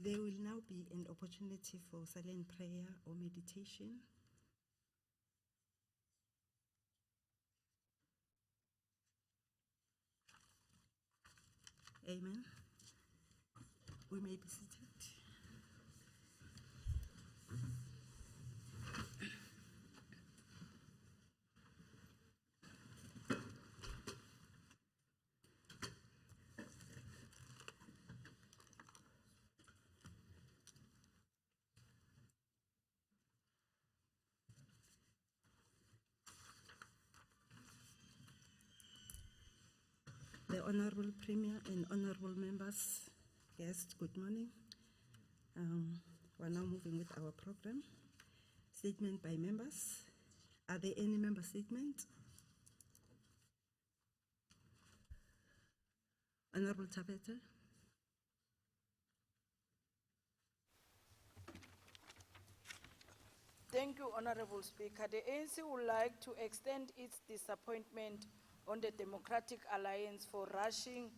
There will now be an opportunity for silent prayer or meditation. Amen. We may be seated. The Honorable Premier and Honorable Members, guests, good morning. We're now moving with our program. Statement by members. Are there any member statements? Honorable Tabete. Thank you, Honorable Speaker. The ANC would like to extend its disappointment on the Democratic Alliance for rushing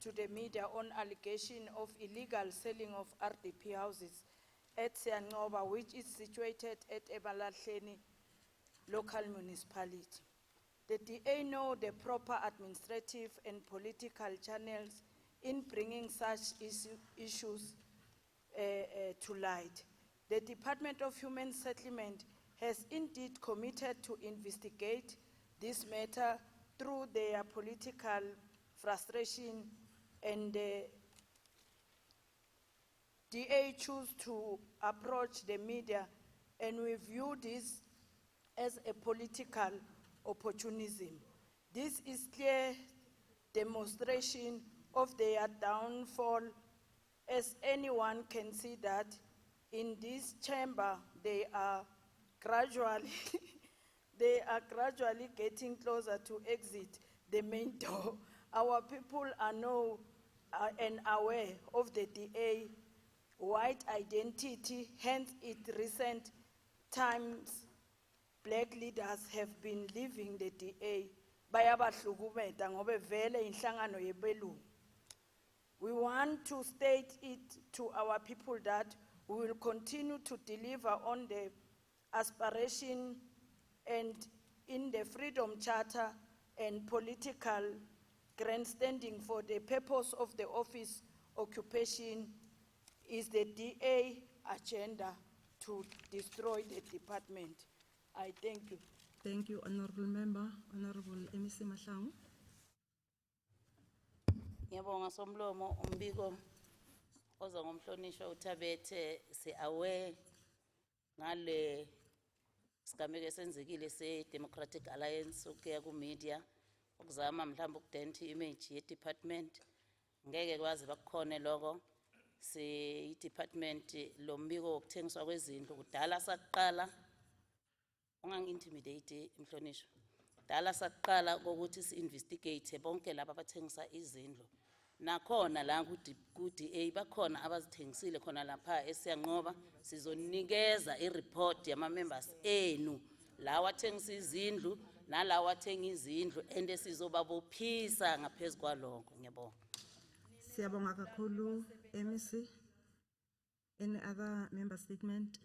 to the media on allegation of illegal selling of RDP houses at Siangoba, which is situated at Ebalahleni local municipality. The DA know the proper administrative and political channels in bringing such issues to light. The Department of Human Settlement has indeed committed to investigate this matter through their political frustration, and the DA choose to approach the media, and we view this as a political opportunism. This is clear demonstration of their downfall, as anyone can see that in this chamber they are gradually getting closer to exit the main door. Our people are know and aware of the DA white identity, hence in recent times black leaders have been leaving the DA. Bayabahlukumeza ngoba vele inhlangano yebelungu. We want to state it to our people that we will continue to deliver on the aspiration and in the Freedom Charter and political grandstanding for the purpose of the office occupation is the DA agenda to destroy the department. I thank you. Thank you, Honorable Member. Honorable MEC Mahlangu. Ngiyabonga somlomo umbiko oza ngomhlonishwa uThabethe si-aware ngale sigameko esenzekile se-Democratic Alliance ukuya ku-media ukuzama mhlawumbe ukudenta i-image ye-department ngeke kwazi bakukhone lokho si-department lo mbiko wokuthengiswa kwezindlu kudala saqala ungangi-intimidate mhlonishwa kudala saqala ukuthi si-investigate bonke laba abathengisa izindlu nakhona la ku-DA bakhona abazithengisile khona lapha eSiyanqoba sizonikeza i-report yama-members enu lawa athengisa izindlu nalawa athenga izindlu ende sizobabophisa ngaphezulu kwalokho. Ngiyabonga. Siyabonga kakhulu MEC. Any other member statement?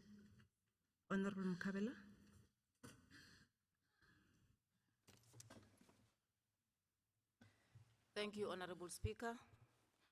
Honorable Mkabela. Thank you, Honorable Speaker.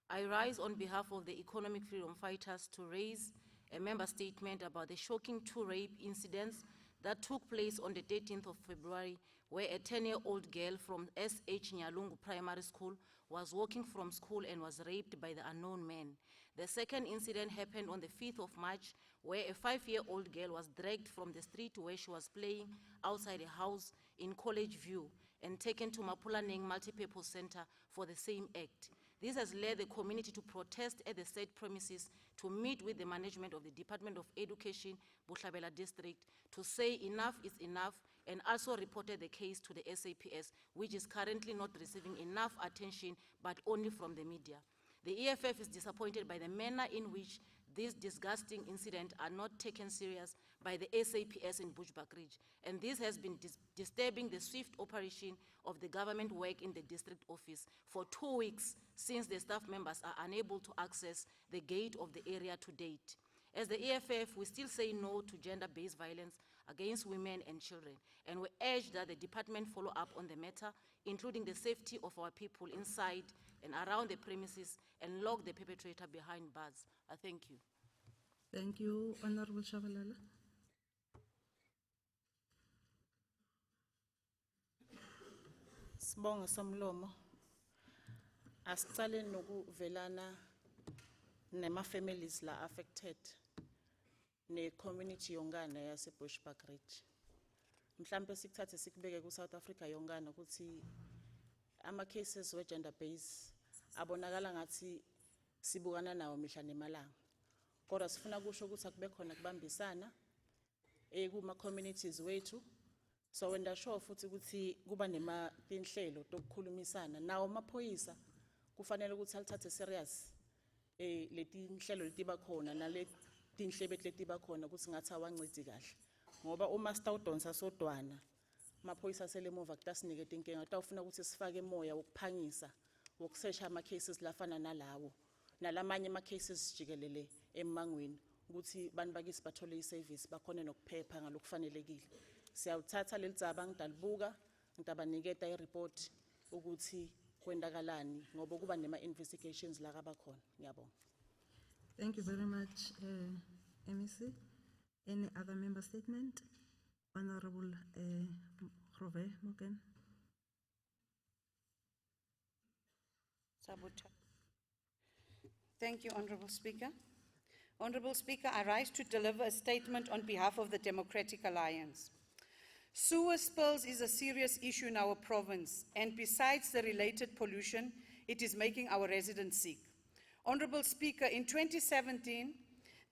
I rise on behalf of the economic freedom fighters to raise a member statement about the shocking two rape incidents that took place on the 13th of February, where a 10-year-old girl from SH Nyalungu Primary School was walking from school and was raped by the unknown man. The second incident happened on the 5th of March, where a 5-year-old girl was dragged from the street where she was playing outside a house in College View and taken to Mpumalanga Multipurpose Center for the same act. This has led the community to protest at the said premises to meet with the management of the Department of Education, Buhlabela District, to say enough is enough, and also reported the case to the SAPS, which is currently not receiving enough attention, but only from the media. The EFF is disappointed by the manner in which this disgusting incident are not taken serious by the SAPS in Bushbuckridge, and this has been disturbing the swift operation of the government work in the district office for 2 weeks since the staff members are unable to access the gate of the area to date. As the EFF, we still say no to gender-based violence against women and children, and we urge that the department follow up on the matter, including the safety of our people inside and around the premises, and lock the perpetrator behind bars. I thank you. Thank you, Honorable Shabalala. Sibonga somlomo. Asicale nokuvelana nema families la affected ne community yongana yase Bushbuckridge. Mhlambe sikuthathe sikubeke ku South Africa yongana ukuthi ama cases we gender based abonakala ngathi sibukana nawo mihla nemalanga. Kodwa sifuna kusho ukuthi akube khona kubambisana kuma communities wethu. So wenda sure futhi ukuthi kuba nema tinhlelo tokukhulumisana nawo amaphoyisa kufanele ukuthi alithathe serious leti inhlelo leti bakhona naleti inhlebeti leti bakhona ukuthi ngathi awancedi kahle ngoba uma sitawudonsa sodwana amaphoyisa selemuva kutasinike inkinga utawufuna ukuthi sifake emoya wokuphangisa wokusesha ama cases lafana nalawo nalamanye ama cases jikelele emangweni ukuthi bantu bakisi bathole iservice bakhona nokuphepha ngalokufanelekile. Siyawuthatha lelizaba ngidalibuka ngitabaniketa ireport ukuthi kwendakalani ngoba kuba nema investigations la kabakhona. Ngiyabonga. Thank you very much, MEC. Any other member statement? Honorable Rove Moken. Sabotage. Thank you, Honorable Speaker. Honorable Speaker, I rise to deliver a statement on behalf of the Democratic Alliance. Sewer spills is a serious issue in our province, and besides the related pollution, it is making our residents sick. Honorable Speaker, in 2017,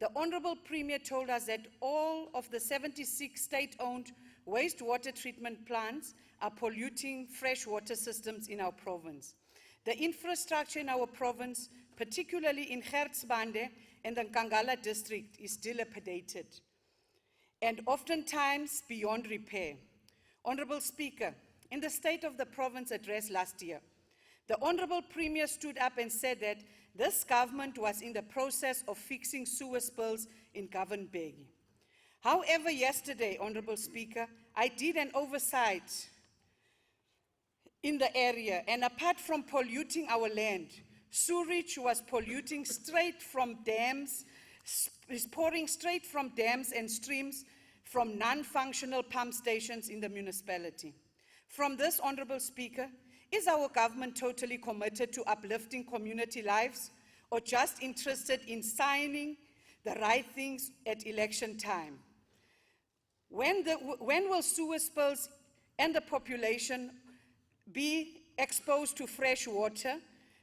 the Honorable Premier told us that all of the 76 state-owned wastewater treatment plants are polluting freshwater systems in our province. The infrastructure in our province, particularly in Gertsbande and the Nkangala district, is dilapidated and oftentimes beyond repair. Honorable Speaker, in the State of the Province address last year, the Honorable Premier stood up and said that this government was in the process of fixing sewer spills in Govan-Begi. However, yesterday, Honorable Speaker, I did an oversight in the area, and apart from polluting our land, sewage was polluting straight from dams, is pouring straight from dams and streams from non-functional pump stations in the municipality. From this, Honorable Speaker, is our government totally committed to uplifting community lives or just interested in signing the right things at election time? When will sewer spills and the population be exposed to fresh water?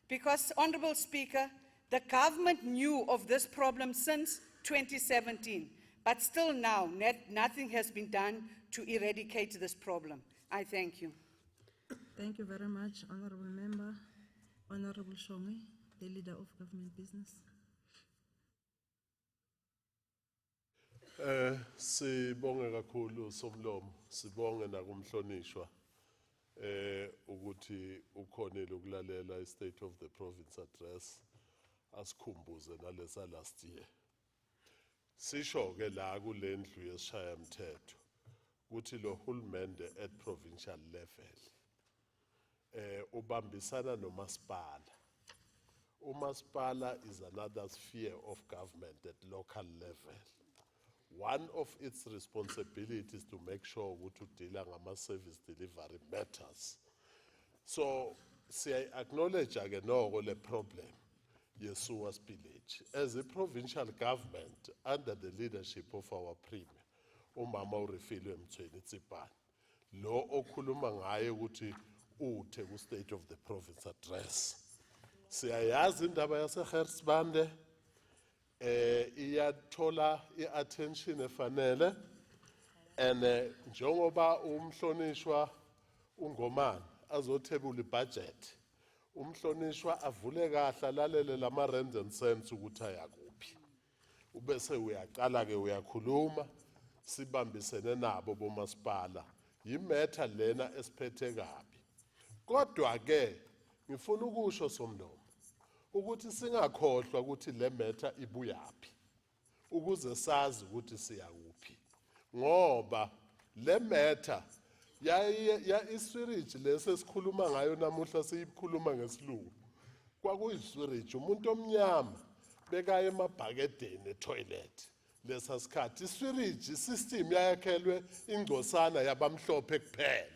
Because, Honorable Speaker, the government knew of this problem since 2017, but still now nothing has been done to eradicate this problem. I thank you. Thank you very much, Honorable Member. Honorable Shongi, the Leader of Government Business. Sibonge kakhulu somlomo, sibonge nakumhlonishwa ukuthi ukhonile ukulalela i-State of the Province address asikhumbuze nalesa last year. Sisho ke la kulendlu yesishaya mthetho ukuthi lo hulumende at provincial level ubambisana nomasipala. Umasipala is another sphere of government at local level. One of its responsibilities to make sure ukuthi udila ngama service delivery matters. So siya acknowledge again noko le problem yesewer spillage. As a provincial government under the leadership of our premier umama uRefilwe Mthweni Tsipane lo okhuluma ngaye ukuthi uthe ku State of the Province address. Siyayazi indaba yase Gertsbande iyathola i-attention efanele and njengoba umhlonishwa uNgomane azothebula ibudget umhlonishwa avule kahle lalele lama rand and cents ukuthi ayakuphi ubese uyaqala ke uyakhuluma sibambisene nabo bomasipala yimetha lena esiphethe kabi. Kodwa ke ngifuna ukusho somlomo ukuthi singakhohlwa ukuthi le metha ibuyaphi ukuze sazi ukuthi siya kuphi, ngoba le metha ya iswiriji lesesikhuluma ngayo namuhla siyikhuluma ngesilungu kwakuyiswiriji umuntu omnyama bekaya emabhakedeni etoilet lesa sikhathi. Iswiriji system yayakhelwe ingcosana yabamhlophe kuphela.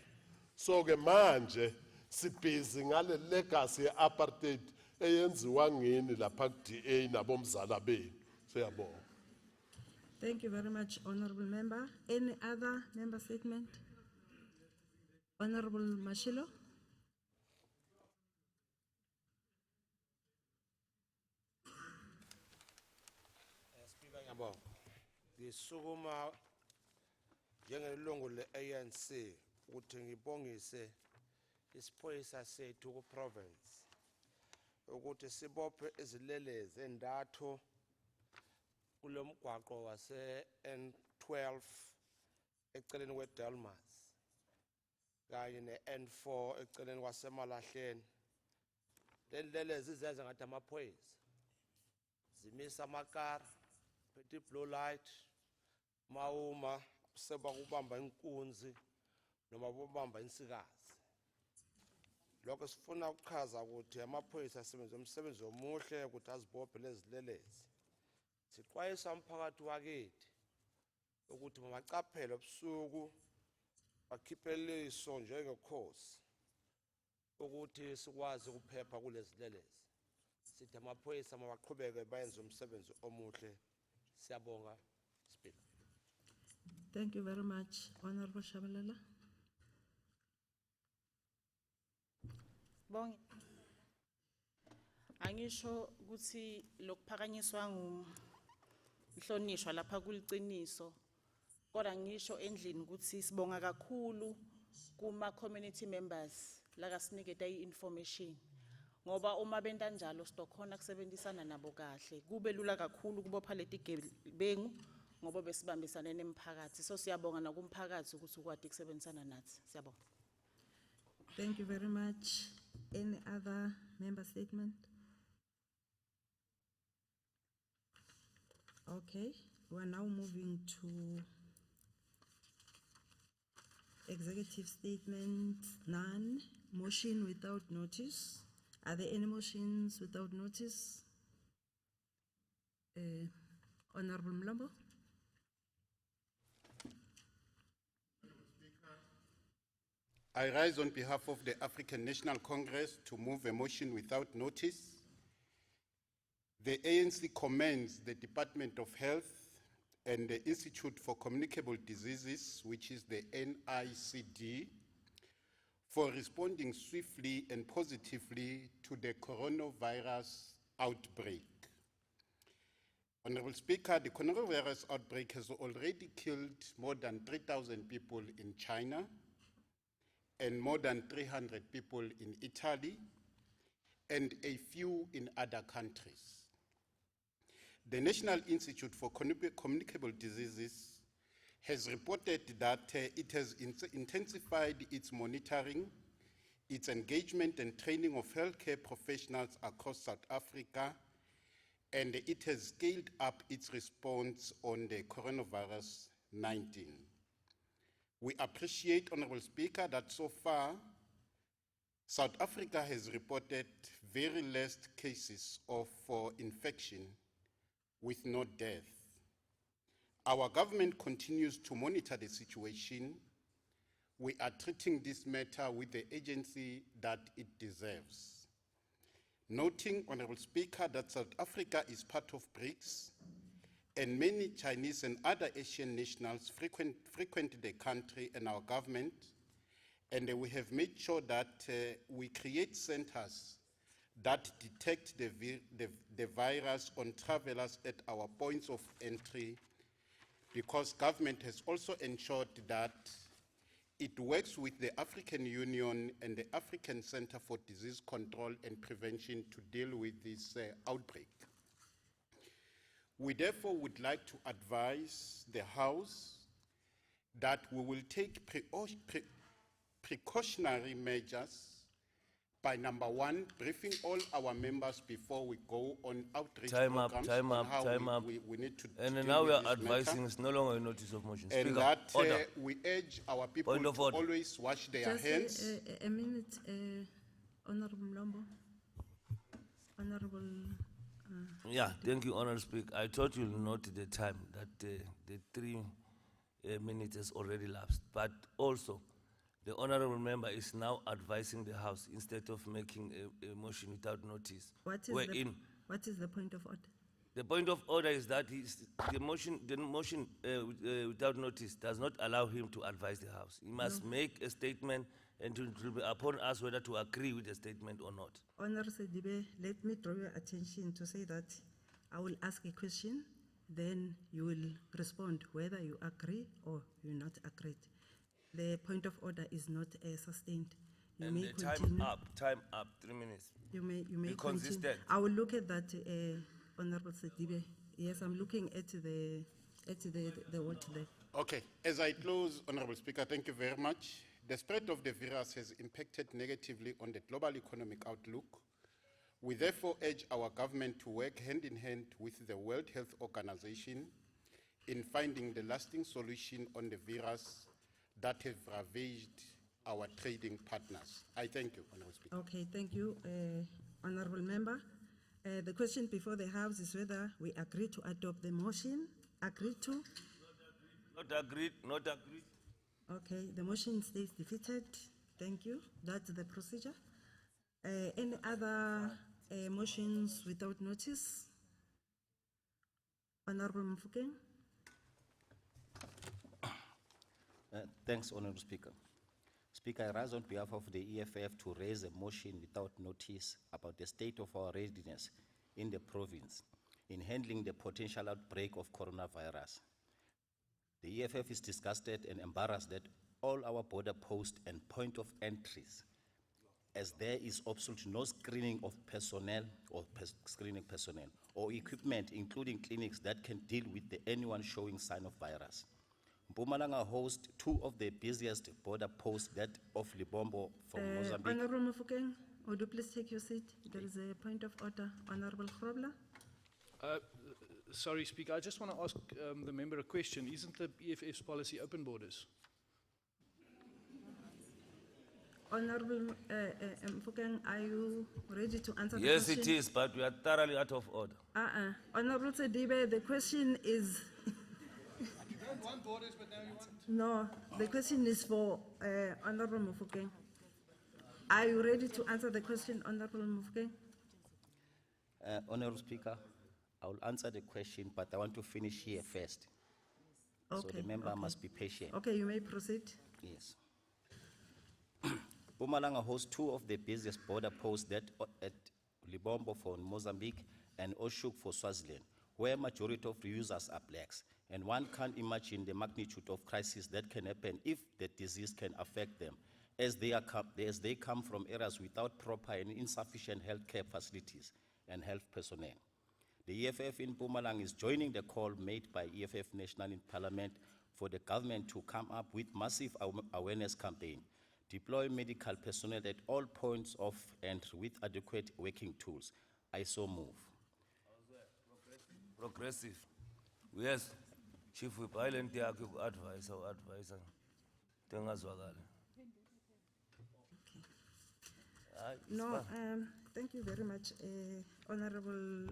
So ke manje sibhizi ngale legacy ye-apartheid eyenziwa ngini lapha ku-DA nabomzala benu. Siyabonga. Thank you very much, Honorable Member. Any other member statement? Honorable Mashilo? Speaker ngiyabonga. Ngisukuma njengelungu le-ANC ukuthi ngibongise isiphoyisa sethu ku-province ukuthi sibophe izilelezi endathu kulo mgwaqo wase-N12 eceleni kweDelmas kanye ne-N4 eceleni kwaseMalahleni. Le lelezi zenza ngathi amaphoyisa zimisa amakara phethe blue light mawuma seba kubamba inkunzi noma kubamba insikazi. Lokho sifuna ukuchaza ukuthi amaphoyisa asebenza umsebenzi omuhle ukuthi azibophe lezi lelezi. Sixwayisa umphakathi wakithi ukuthi mabaqaphele ebusuku bakhiphe liso njengekhosi ukuthi sikwazi ukuphepha kulezi lelezi. Sithi amaphoyisa mabaqhubeke bayenze umsebenzi omuhle. Siyabonga, Speaker. Thank you very much, Honorable Shabalala. Bonke. Angisho ukuthi lokuphakanyiswa ngumhlonishwa lapha kuliqiniso. Kodwa ngisho endlini ukuthi sibonga kakhulu kuma community members la kasiniketa i-information. Ngoba uma benta njalo sitokhona kusebenzisana nabo kahle. Kube lula kakhulu kubopha leti gebengu ngoba besibambisane nemphakathi. So siyabonga nakumphakathi ukuthi ukwadi kusebenzisana nathi. Siyabonga. Thank you very much. Any other member statement? Okay, we are now moving to executive statement, none. Motion without notice. Are there any motions without notice? Honorable Mlambo? I rise on behalf of the African National Congress to move a motion without notice. The ANC commends the Department of Health and the Institute for Communicable Diseases, which is the NICD, for responding swiftly and positively to the coronavirus outbreak. Honorable Speaker, the coronavirus outbreak has already killed more than 3,000 people in China and more than 300 people in Italy and a few in other countries. The National Institute for Communicable Diseases has reported that it has intensified its monitoring, its engagement and training of healthcare professionals across South Africa, and it has scaled up its response on the coronavirus-19. We appreciate, Honorable Speaker, that so far, South Africa has reported very less cases of infection with no death. Our government continues to monitor the situation. We are treating this matter with the agency that it deserves. Noting, Honorable Speaker, that South Africa is part of BRICS, and many Chinese and other Asian nationals frequent the country and our government, and we have made sure that we create centers that detect the virus on travelers at our points of entry, because government has also ensured that it works with the African Union and the African Center for Disease Control and Prevention to deal with this outbreak. We therefore would like to advise the House that we will take precautionary measures by number one, briefing all our members before we go on outreach programs on how we need to And deal now we with are this advising, matter. it's no longer a notice of motion. And Speaker, that order. we urge our people Point of to order. always wash their Just hands. a minute, Honorable Mlombo. Honorable, Yeah, thank you, Honourable Speaker. I thought you'll note the time that the 3 minutes has already lapsed. But also, the Honourable Member is now advising the House instead of making a motion without notice. what is the point of order? The point of order is that the motion without notice does not allow him to advise the House. He must make a statement and it will be upon us whether to agree with the statement or not. Honorable Sedibe, let me draw your attention to say that I will ask a question, then you will respond whether you agree or you not agree. The point of order is not sustained. You And may the time continue. up, 3 minutes. You may Be continue. consistent. I will look at that, Honorable Sedibe. Yes, I'm looking at the word there. Okay, as I close, Honorable Speaker, thank you very much. The spread of the virus has impacted negatively on the global economic outlook. We therefore urge our government to work hand in hand with the World Health Organization in finding the lasting solution on the virus that have ravaged our trading partners. I thank you, Honorable Speaker. Okay, thank you, Honorable Member. The question before the House is whether we agree to adopt the motion. Agree to? Not agreed, not agreed. Okay, the motion stays defeated. Thank you. That's the procedure. Any other motions without notice? Honorable Mfukeng? Thanks, Honourable Speaker. Speaker, I rise on behalf of the EFF to raise a motion without notice about the state of our readiness in the province in handling the potential outbreak of coronavirus. The EFF is disgusted and embarrassed that all our border posts and point of entries, as there is absolutely no screening of personnel or screening personnel or equipment, including clinics that can deal with anyone showing sign of virus. Mpumalanga hosts 2 of the busiest border posts, that of Libombo from Mozambique. Honorable Mfukeng, would you please take your seat? There is a point of order. Honorable Grobler? Sorry, Speaker, I just want to ask the member a question. Isn't the EFF's policy open borders? Honorable Mfukeng, are you ready to answer the Yes, question? it is, but we are thoroughly out of order. Honorable Sedibe, the question is... You don't want borders, but now you want... No, the question is for Honorable Mfukeng. Are you ready to answer the question, Honorable Mfukeng? Honourable Speaker, I will answer the question, but I want to finish here first. So the member must be patient. Okay, you may proceed. Yes. Mpumalanga hosts 2 of the busiest border posts, that at Libombo for Mozambique and Oshuk for Swaziland, where majority of users are blacks. And one can't imagine the magnitude of crisis that can happen if the disease can affect them, as they come from areas without proper and insufficient healthcare facilities and health personnel. The EFF in Mpumalanga is joining the call made by EFF National in Parliament for the government to come up with massive awareness campaign, deploy medical personnel at all points of entry with adequate working tools. I so move. Progressive. Yes, Chief Whip, Island advisor. No, thank you very much, Honorable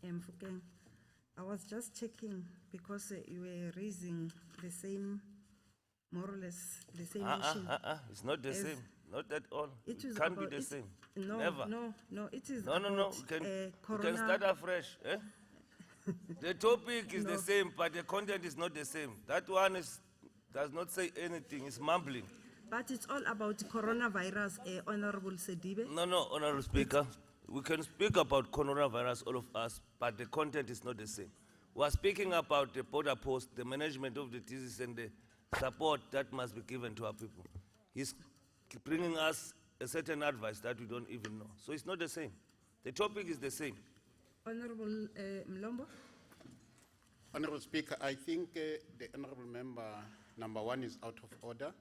Mfukeng. I was just checking because you were raising the same, more or less, the same issue. It's not the As- same. Not at all. It It is can't be about- the it's- same. No, Never. no, it is No. about, We can corona. start afresh. Eh? The topic is No. the same, but the content is not the same. That one does not say anything. It's mumbling. But it's all about coronavirus, Honorable Sedibe. No, Honourable Speaker. We can speak about coronavirus, all of us, but the content is not the same. We are speaking about the border post, the management of the disease, and the support that must be given to our people. He's bringing us a certain advice that we don't even know. So it's not the same. The topic is the same. Honorable Mlombo. Honorable Speaker, I think the honorable member, number one, is out of order.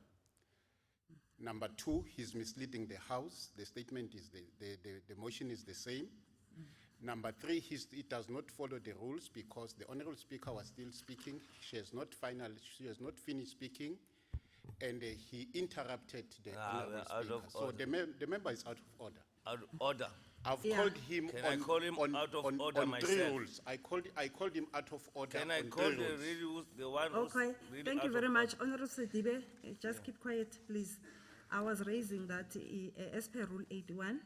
Number two, he's misleading the House. The statement is, the motion is the same. Number three, he does not follow the rules because the honorable speaker was still speaking. She has not finished speaking, and he interrupted the honorable we are out speaker. of So order. the member is out of order. Out of order. I've Yeah. called him Can I call him out of order on three myself? rules. I called him out of order. Can I on call three rules. the one who's Okay, really thank out you of very order? much. Honorable Sedibe, just keep quiet, please. I was raising that as per Rule 81,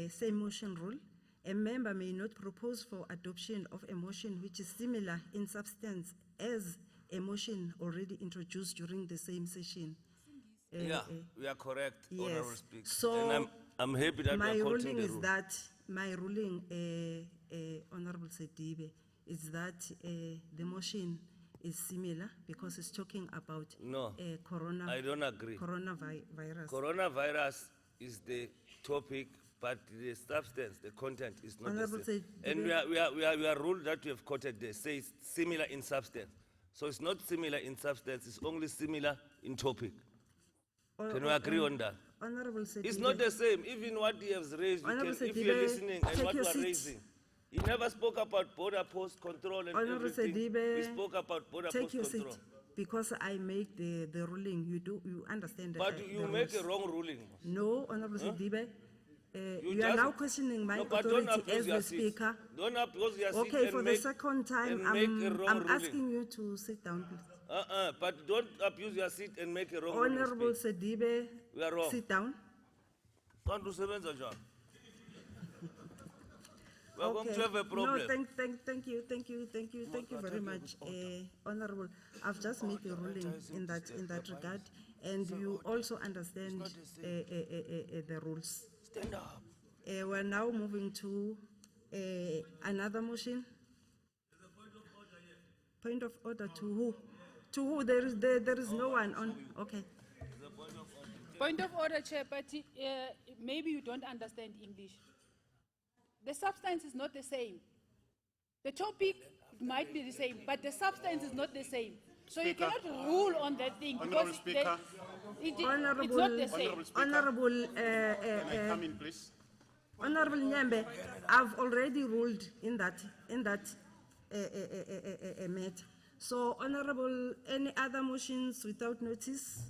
same motion rule, a member may not propose for adoption of a motion which is similar in substance as a motion already introduced during the same session. Yeah, we are correct, Honorable Yes. Speaker. So, And I'm happy that we My are quoting ruling the is rule. that, my ruling, Honorable Sedibe, is that the motion is similar because it's talking about No, corona. I don't agree. Coronavirus. Coronavirus is the topic, but the substance, the content is not the Honorable same. Said- And we are ruled that we have quoted there, says similar in substance. So it's not similar in substance, it's only similar in topic. Can we agree on that? Honorable Sedibe. It's not the same, even what he has raised, you Honorable can, if you're Sedibe, listening and take what your you are seat. raising. He never spoke about border post control and Honorable everything. Sedibe, We spoke about border take post your control. seat, because I make the ruling, you understand that. But you make a wrong ruling. No, Honorable Sedibe, you are just- now questioning my No, but don't authority abuse as your the seat. speaker. Don't abuse your seat Okay, and for the make- second time, and make a wrong I'm ruling. asking you to sit down, please. But don't abuse your seat and make a wrong ruling. Honorable Speak. Sedibe, We are wrong. sit down. Can't sebenza njani? We are going Okay. to have a problem. No, thank you very much, Honorable. I've just made a ruling in that regard, and you also understand the rules. Stand up. We're now moving to another motion. Point of order to who? To who? There is no one on, okay. Point of order, Chair, but maybe you don't understand English. The substance is not the same. The topic might be the same, but the substance is not the same. So you Speaker. cannot rule on that thing Honorable because Speaker. it's not the same. Honorable Speaker. Honorable, Can I come in, please? Honorable Nyembe, I've already ruled in that matter. So, Honorable, any other motions without notice?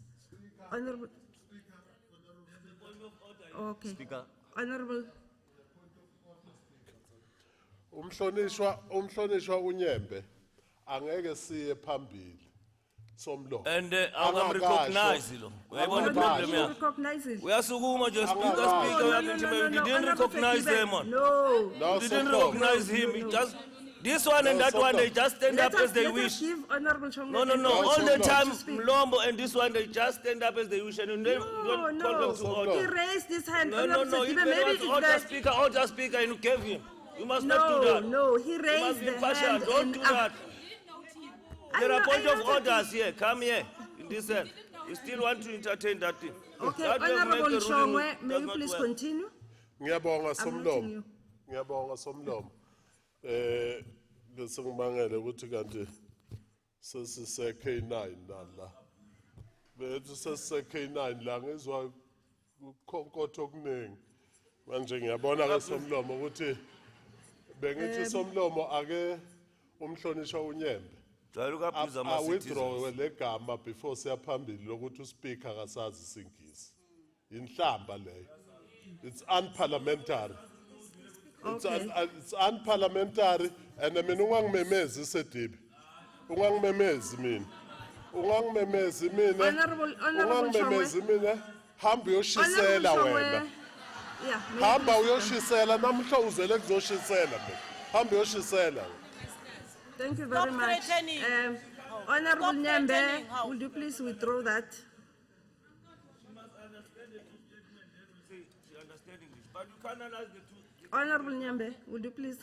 Honorable. Okay. Honorable, Umhlonishwa uNyembe angeke siye phambili somlo. And recognize lo. Uyayibona problem you ya? recognize it? Uyasukuma nje speaker, No, speaker, No, uyagijima. You didn't Honorable recognize Sedibe, him on. No. No, You didn't Somlo. recognize him. He just, this one and No, that one, Somlo. they just stand up as they Let us wish. give Honorable Chongwe. No, No, all the Somlo. time, To speak. Mlombo and this one, they just stand up as they wish and you don't call them to Somlo. order. He raised his hand. No, Honorable if Sedibe, there maybe was it's order speaker, and you gave him. You must not do No, that. no, he You must raised be the impartial, hand. don't and do that. There are point of noted orders here, come here, in this end. You still want to entertain that thing. Okay, That way of Honorable make the ruling Chongwe, may does you not please work. continue? Ngiyabonga I'm noting somlomo. you. Ngiyabonga somlomo. Bese ngimangele ukuthi kanti sesise K9 nala. Bethu sesise K9 la ngizwa ukhonkotho okuningi. Manje ngiyabona ke somlomo ukuthi bengithi somlomo ake umhlonishwa uNyembe. Jwayele ukabhiza I ama-citizens. withdraw le gama before siyaphambili lokuthi uspeaker akasazi isingisi. Inhlamba leyo. It's unparliamentary. Okay. It's unparliamentary and mina ungangimemezi Sedibe. Ungangimemezi mina. Ungangimemezi mina. Honorable Ungangimemezi mina. Hamba uyoshisela Honorable wena. Chongwe, yeah, may you Hamba please- uyoshisela namhla uzele kuzoshisela mina. Hamba uyoshisela. Thank you very much. threatening. Honorable Stop Nyembe, threatening her. would you please withdraw that? She understands English, but you can't analyze the two. Honorable Nyembe, would you please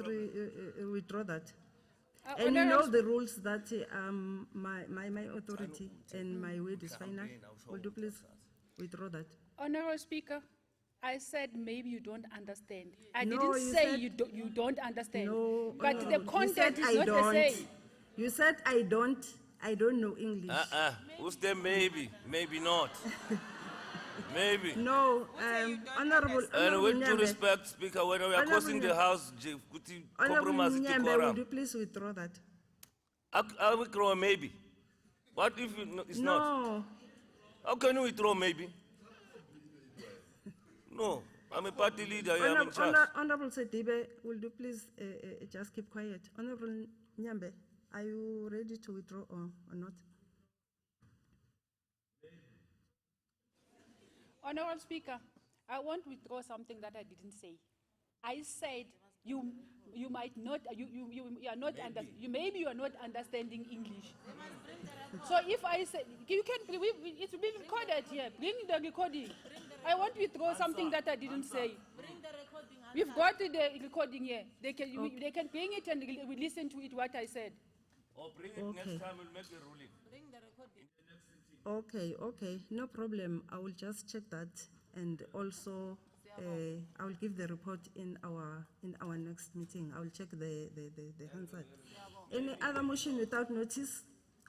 withdraw that? And you Honorable know the rules that my authority and my word is final. Would you please withdraw that? Honorable Speaker, I said maybe you don't understand. I No, didn't you say said- you don't understand. No, But the Honorable, you content said is I not the don't. same. You said I don't know English. Who's there? Maybe, maybe not. Maybe. No, Honorable, And Honorable with due Nyambe, respect, Speaker, when we are Honorable causing the Nyambe. House, kuti Honorable compromise Nyambe, quorum. would you please withdraw that? I withdraw a maybe. What if it's not? No, How can you withdraw maybe? No, I'm a party leader, I am in charge. Honorable Sedibe, would you please just keep quiet? Honorable Nyambe, are you ready to withdraw or not? Honorable Speaker, I want to withdraw something that I didn't say. I said you might not, you are not, maybe you are not understanding English. So if I say, you can, it will be recorded here, bring the recording. I want to withdraw something that I didn't say. We've got the recording here. They can bring it and we listen to it, what I said. Or bring it next time, we'll make a ruling. Okay, no problem. I will just check that, and also I will give the report in our next meeting. I will check the Hansard. Any other motion without notice,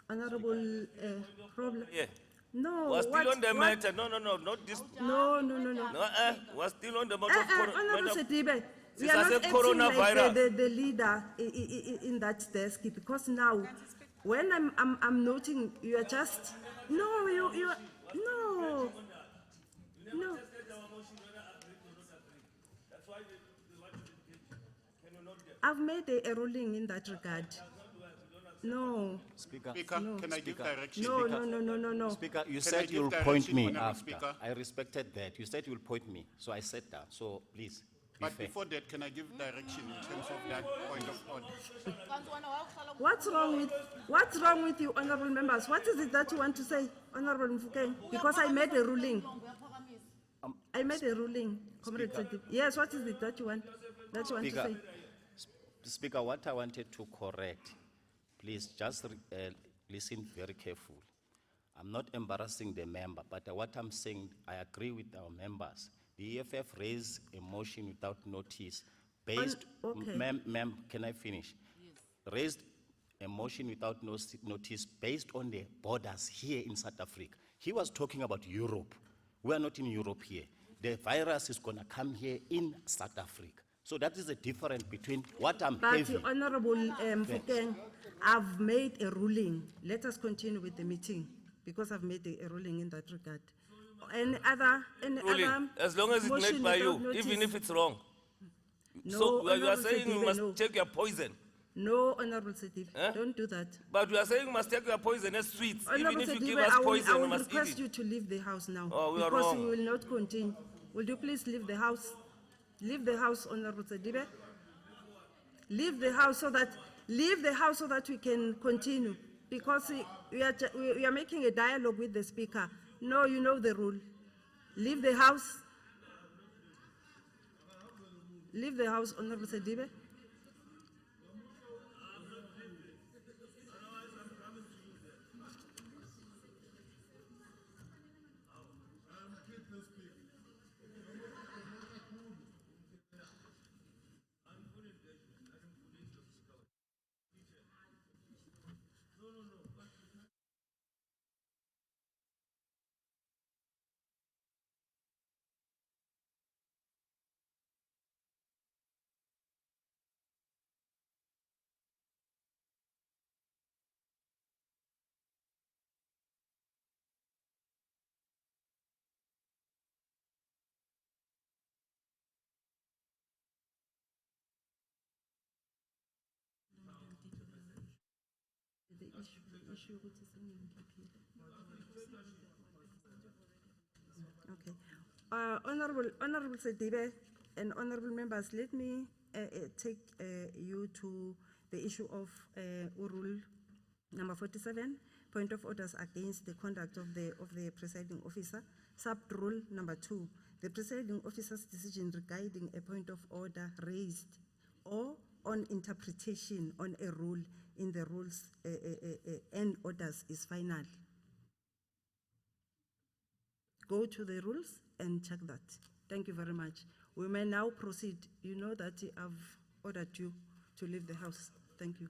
Honorable problem? Yeah. No. We're still on the matter. No, not this. No. We're still on the matter of Honorable Sedibe, we Since are I not said acting like coronavirus. the leader in that desk, because now, when I'm noting, you are just, no, you are, no. I've made a ruling in that regard. No. Speaker. Speaker, can I give direction? No. Speaker, you Can I said give you'll point direction, me Honourable after. Speaker? I respected that. You said you'll point me, so I sat down. So please, be But fair. before that, can I give direction in terms of that point of order? What's wrong with you, honorable members? What is it that you want to say, Honorable Mfukeng? Because I made a ruling. I made a ruling, Comrade Sedibe. Yes, what is it that you want to Speaker, say? Speaker, what I wanted to correct, please just listen very carefully. I'm not embarrassing the member, but what I'm saying, I agree with our members. The EFF raised a motion without notice based, okay. Ma'am, can I finish? Yes. Raised a motion without notice based on the borders here in South Africa. He was talking about Europe. We are not in Europe here. The virus is gonna come here in South Africa. So that is the difference between what I'm But having. Honorable Mfukeng, I've made a ruling. Let us continue with the meeting, because I've made a ruling in that regard. Any other Ruling, as long as it's motion made by you, without notice? even if it's wrong. No, So you are Honorable saying you Sedibe, must no. take your poison. No, Honorable Sedibe, Eh? don't do that. But you are saying you must take your poison as sweets. Even Honorable if you give Sedibe, us I poison, we will must eat request it. you to leave the house now. Oh, we are because wrong. we will not continue. Will you please leave the house? Leave the house, Honorable Sedibe. Leave the house so that we can continue. Because we are making a dialogue with the speaker. No, you know the rule. Leave the house. Leave the house, Honorable Sedibe. Okay. Honorable Sedibe and honorable members, let me take you to the issue of rule number 47, point of orders against the conduct of the presiding officer. Sub-rule number 2, the presiding officer's decision regarding a point of order raised or on interpretation on a rule in the rules and orders is final. Go to the rules and check that. Thank you very much. We may now proceed. You know that I've ordered you to leave the house. Thank you.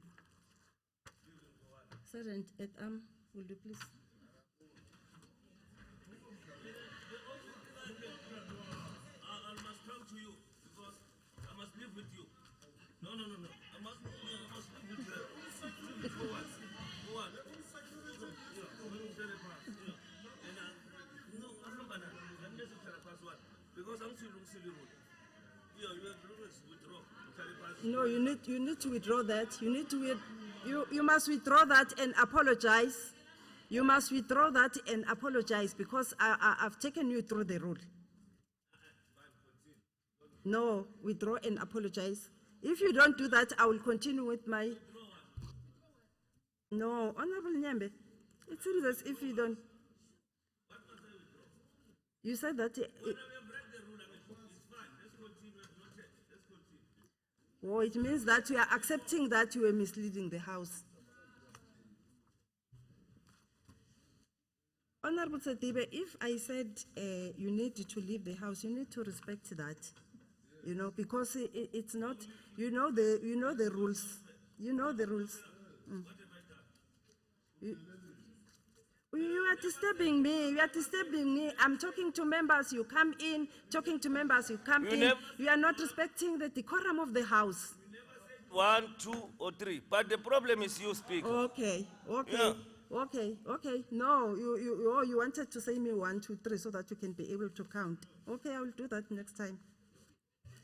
Sergeant at Arm, will you please? I must come to you because I must live with you. No. I must live with you. For what? Because I'm still withdraw. No, you need to withdraw that. You must withdraw that and apologize. You must withdraw that and apologize because I've taken you through the rule. No, withdraw and apologize. If you don't do that, I will continue with my. No, Honorable Nyambe, it seems as if you don't. You said that. Oh, it means that you are accepting that you were misleading the House. Honorable Setibe, if I said you need to leave the House, you need to respect that, because it's not, you know the rules. You know the rules. You are disturbing me. You are disturbing me. I'm talking to members. You come in. Talking to members. You come in. You are not respecting the decorum of the House. 1, 2, or 3. But the problem is you speak. Okay. Yeah. Okay. No, you wanted to say me 1, 2, 3 so that you can be able to count. Okay, I will do that next time.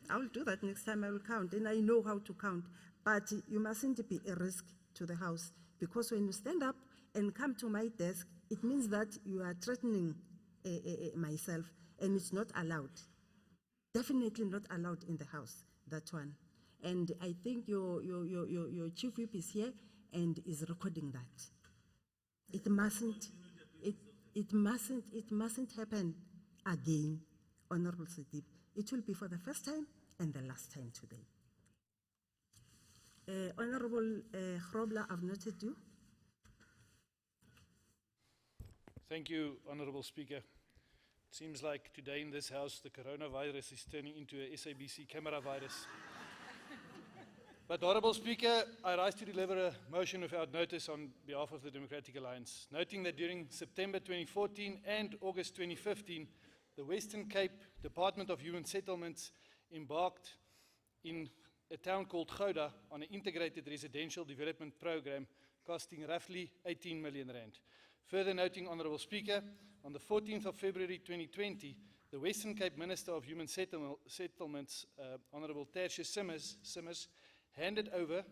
I will count, and I know how to count. But you mustn't be a risk to the House, because when you stand up and come to my desk, it means that you are threatening myself, and it's not allowed. Definitely not allowed in the House, that one. And I think your chief whip is here and is recording that. It mustn't happen again, Honorable Sidip. It will be for the first time and the last time today. Honorable Grobler, I've noted you. Thank you, Honorable Speaker. It seems like today in this House, the coronavirus is turning into a SABC camera virus. But, Honorable Speaker, I rise to deliver a motion without notice on behalf of the Democratic Alliance, noting that during September 2014 and August 2015, the Western Cape Department of Human Settlements embarked in a town called Gouda on an integrated residential development program costing roughly 18 million rand. Further noting, Honourable Speaker, on the 14th of February 2020, the Western Cape Minister of Human Settlements, Honourable Tertius Simmers, handed over,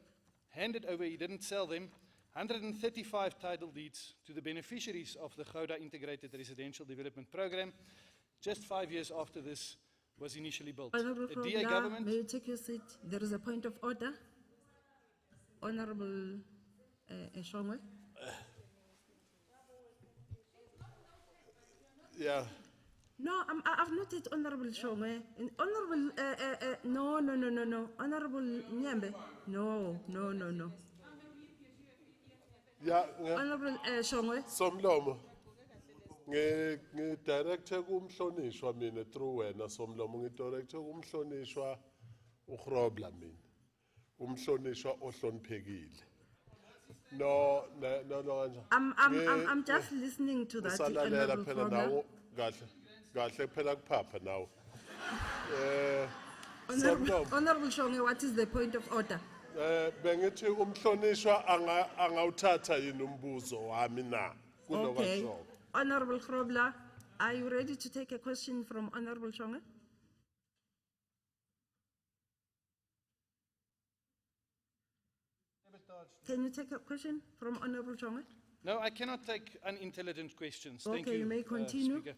he didn't sell them, 135 title deeds to the beneficiaries of the Gouda Integrated Residential Development Program, just 5 years after this was initially built. Honourable The DA government. may you take your seat? There is a point of order. Honourable Shongwe. Yeah. No, I've noted Honourable Shongwe. Honourable, no. Honourable Nyambe. No. Yeah. Honourable Shongwe. Somlomo. Ngidirector kumhlonishwa mina through wena Somlomo, ngidirector kumhlonishwa uGrobler mina. Umhlonishwa ohloniphekile. No kanje. I'm just listening to that. Usalalela Honourable phela Grobler. nawo kahle phela kuphapha nawo. Somlomo. Honourable Shongwe, what is the point of order? Bengithi umhlonishwa angawuthatha yini umbuzo wami na Okay. Honourable Grobler, are you ready to take a question from Honourable Shongwe? Can you take a question from Honourable Shongwe? No, I cannot take unintelligent questions. Thank Okay, you may continue. Speaker.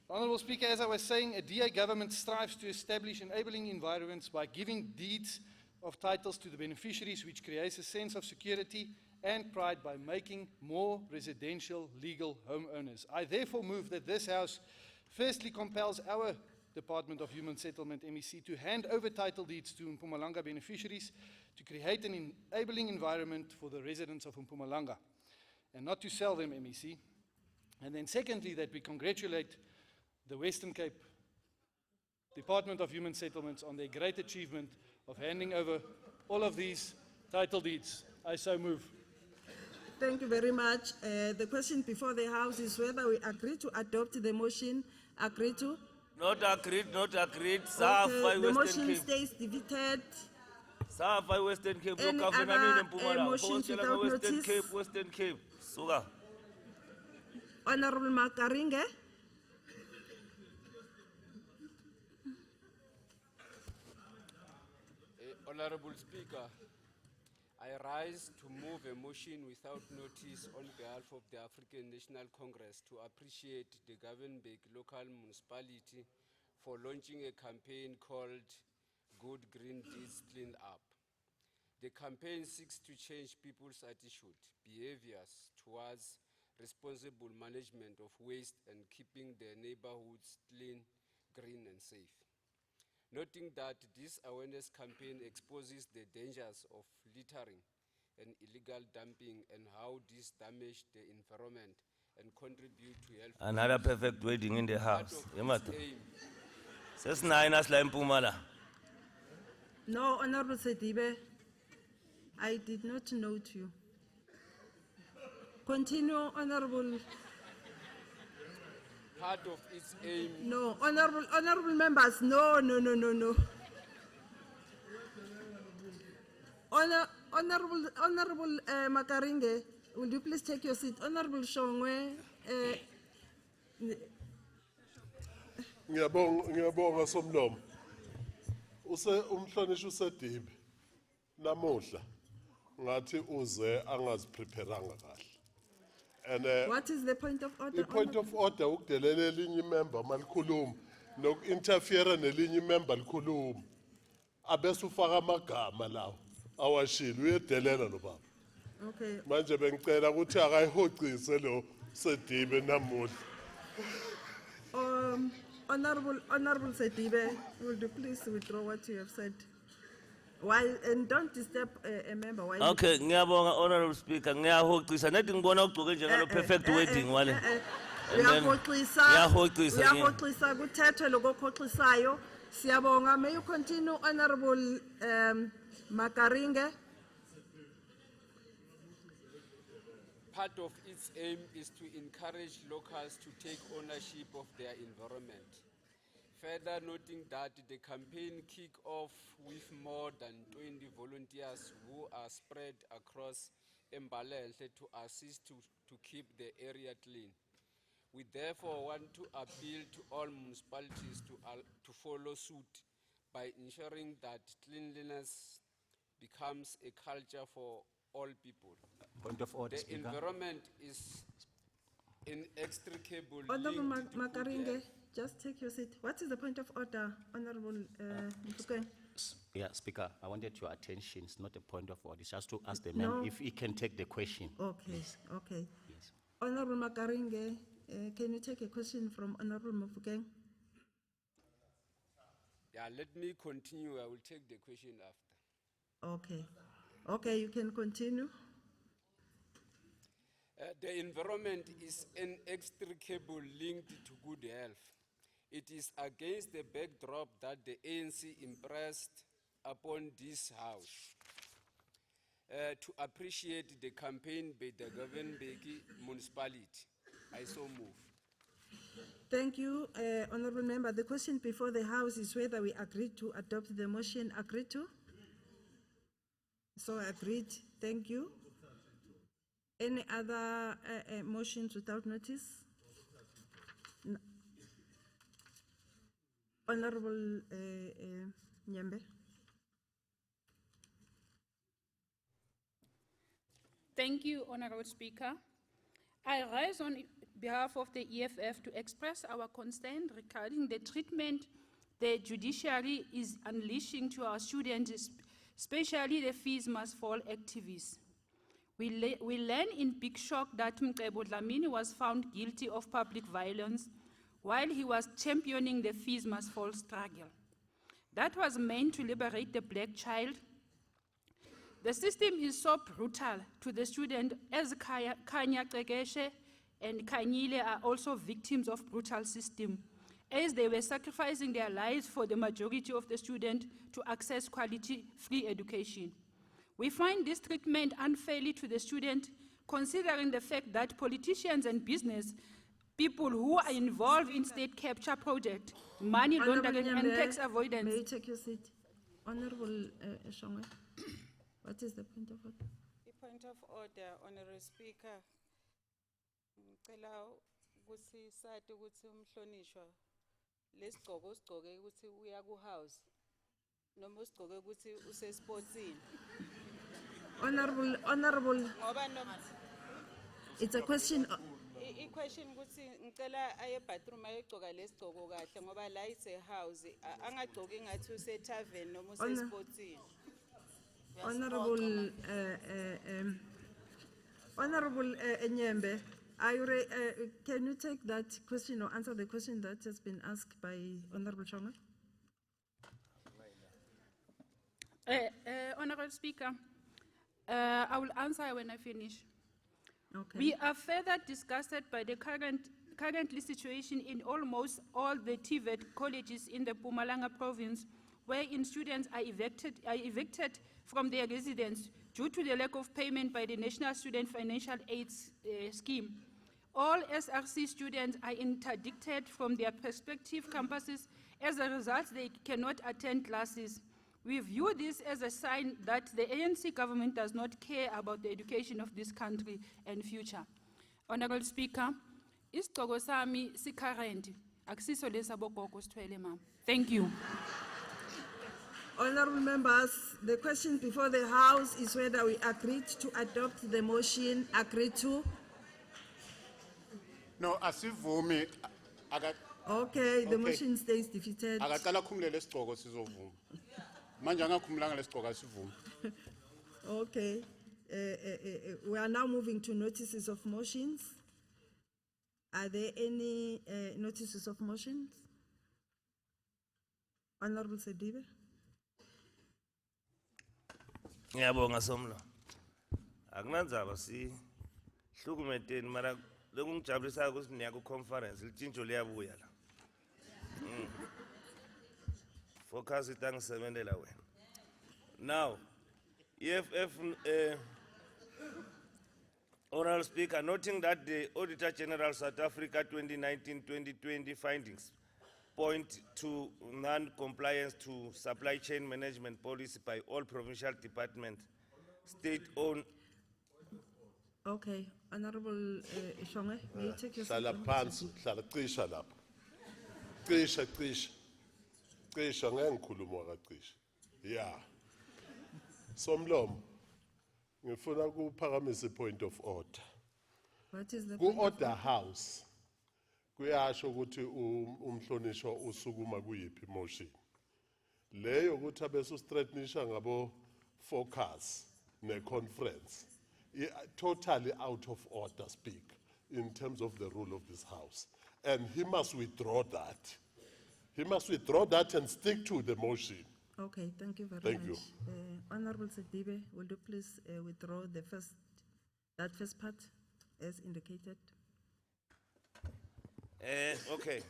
Honourable Speaker, as I was saying, a DA government strives to establish enabling environments by giving deeds of titles to the beneficiaries, which creates a sense of security and pride by making more residential legal homeowners. I therefore move that this House firstly compels our Department of Human Settlement, MEC, to hand over title deeds to Mpumalanga beneficiaries to create an enabling environment for the residents of Mpumalanga and not to sell them, MEC. And then secondly, that we congratulate the Western Cape Department of Human Settlements on their great achievement of handing over all of these title deeds. I so move. Thank you very much. The question before the House is whether we agree to adopt the motion. Agree to? Not agreed, not agreed. Okay, Safa the Western motion Cape. stays defeated. Safa Western Cape. Any Look, I've other, Mpumalanga. motions Western without notice? Cape, Western Cape. Suga. Honorable Makaringe. Honorable Speaker, I rise to move a motion without notice on behalf of the African National Congress to appreciate the Govenbeek local municipality for launching a campaign called Good Green Deeds Clean Up. The campaign seeks to change people's attitude, behaviors towards responsible management of waste and keeping their neighborhoods clean, green and safe. Noting that this awareness campaign exposes the dangers of littering and illegal dumping and how this damage the environment and contribute to health. Another perfect wedding in the house. Part of Yamata. its aim Says nine as la Mpumalanga. No, Honorable Sedibe, I did not note you. Continue, Honorable. Part of its aim. No, honorable members, no. Honorable Makaringe, will you please take your seat? Honorable Shongwe, Ngiyabonga somlomo. Umhlonishwa uSedibe namuhla ngathi uze angazipreparanga kahle. And what is the point of order? the point of order ukudelela elinye member malikhuluma noku-interfere nelinye member likhuluma abese ufaka amagama lawo awashilo uyedelela lo baba. Okay. Manje bengicela ukuthi akayihocise lo Sedibe namuhla. Honorable Sedibe, will you please withdraw what you have said? While, and don't disturb a member while. Okay, ngiyabonga Honorable Speaker. Ngiyahocisa nethi ngibona ugcoke njengalo perfect wedding wale. And then- Ngiyahocisa ke. Uyahoxisa kuthethwe lokhoxisayo. Siyabonga. May you continue, Honorable Makaringe? Part of its aim is to encourage locals to take ownership of their environment. Further noting that the campaign kick off with more than 20 volunteers who are spread across Mpumalanga to assist to keep the area clean. We therefore want to appeal to all municipalities to follow suit by ensuring that cleanliness becomes a culture for all people. Point of order, The Speaker. environment is inextricable Honorable linked to good Makaringe, health. just take your seat. What is the point of order, Honorable Mfukeng? Yeah, Speaker, I wanted your attention. It's not a point of order. It's just to ask the No. man if he can take the question. Okay, okay. Yes. Honorable Makaringe, can you take a question from Honorable Mfukeng? Yeah, let me continue. I will take the question after. Okay. Okay, you can continue. The environment is inextricably linked to good health. It is against the backdrop that the ANC impressed upon this House to appreciate the campaign by the Govenbeek municipality. I so move. Thank you, Honorable Member. The question before the House is whether we agree to adopt the motion. Agreed to? So agreed. Thank you. Any other motions without notice? No. Honorable Nyembe. Thank you, Honorable Speaker. I rise on behalf of the EFF to express our concern regarding the treatment the judiciary is unleashing to our students, especially the fees must fall activists. We learn in big shock that Mcebo Dlamini was found guilty of public violence while he was championing the fees must fall struggle. That was meant to liberate the black child. The system is so brutal to the student, as Kanya Tegeshe and Kanyile are also victims of brutal system. as they were sacrificing their lives for the majority of the students to access quality free education. We find this treatment unfairly to the student, considering the fact that politicians and business people who are involved in state capture project, money laundering and Honourable tax Nyambe, avoidance. May you take your seat? Honourable Shongwe, what is the point of order? The point of order, Honorable Speaker. Ngicela ukuthi sathi ukuthi umhlonishwa lesigqoko usigqoke ukuthi uya ku house noma usigqoke ukuthi use sportsini. Honourable, Ngoba noma it's a question. I-question ukuthi ngicela aye bathroom ayegcoka lesigqoko kahle ngoba la ise house angagcoki ngathi use tavern noma use sportsini. Honourable Nyembe, can you take that question or answer the question that has been asked by Honourable Shongwe? Honorable Speaker, I will answer when I finish. Okay. We are further disgusted by the currently situation in almost all the TVET colleges in the Mpumalanga province, wherein students are evicted from their residence due to the lack of payment by the National Student Financial Aid Scheme. All SRC students are interdicted from their respective campuses. As a result, they cannot attend classes. We view this as a sign that the ANC government does not care about the education of this country and future. Honorable Speaker, isigqoko sami si-current, akusiso lesi abogogo sithwele mama. Thank you. Honourable members, the question before the House is whether we agreed to adopt the motion agreed to. No, asivumi. Okay, the motion stays defeated. Akaqala khumulele isigqoko sizovuma. Manje angakhumulanga lesigqoko asivumi. Okay, we are now moving to notices of motions. Are there any notices of motions? Honourable Sedibe. Ngiyabonga Somlo. Akunandzaba hlukumeteni mara lokungijabulisa ukuthi niya ku conference litshintsho liyabuya la. Focus itangisebenzela wena. Now, EFF Honorable Speaker, noting that the Auditor General South Africa 2019-2020 findings point to non-compliance to supply chain management policy by all provincial departments, state-owned. Okay, Honourable Shongwe, may you take your seat? Hlala phansi, hlala cisha lapha. Cisha. Cisha ngeke ngikhuluma kacisha. Yeah. Somlomo. Ngifuna ukuphakamisa point of order. What is the Ku point of order house. Kuyasho ukuthi umhlonishwa usukuma kuyiphi motion. Leyo ukuthi abeso straightenisha ngabo focus ne conference. Totally out of order speak in terms of the rule of this house. And he must withdraw that. He must withdraw that and stick to the motion. Okay, thank you very Thank much. Honourable Sedibe, will you please withdraw that first part as indicated? Okay.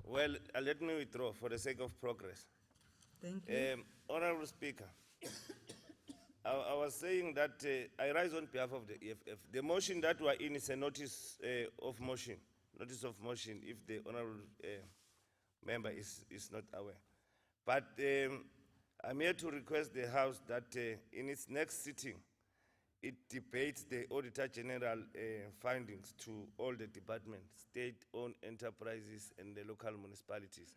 Well, let me withdraw for the sake of progress. Thank you. Honorable Speaker, I was saying that I rise on behalf of the EFF. The motion that we're in is a notice of motion. Notice of motion if the honorable member is not aware. But I'm here to request the House that in its next sitting, it debates the Auditor General findings to all the departments, state-owned enterprises and the local municipalities,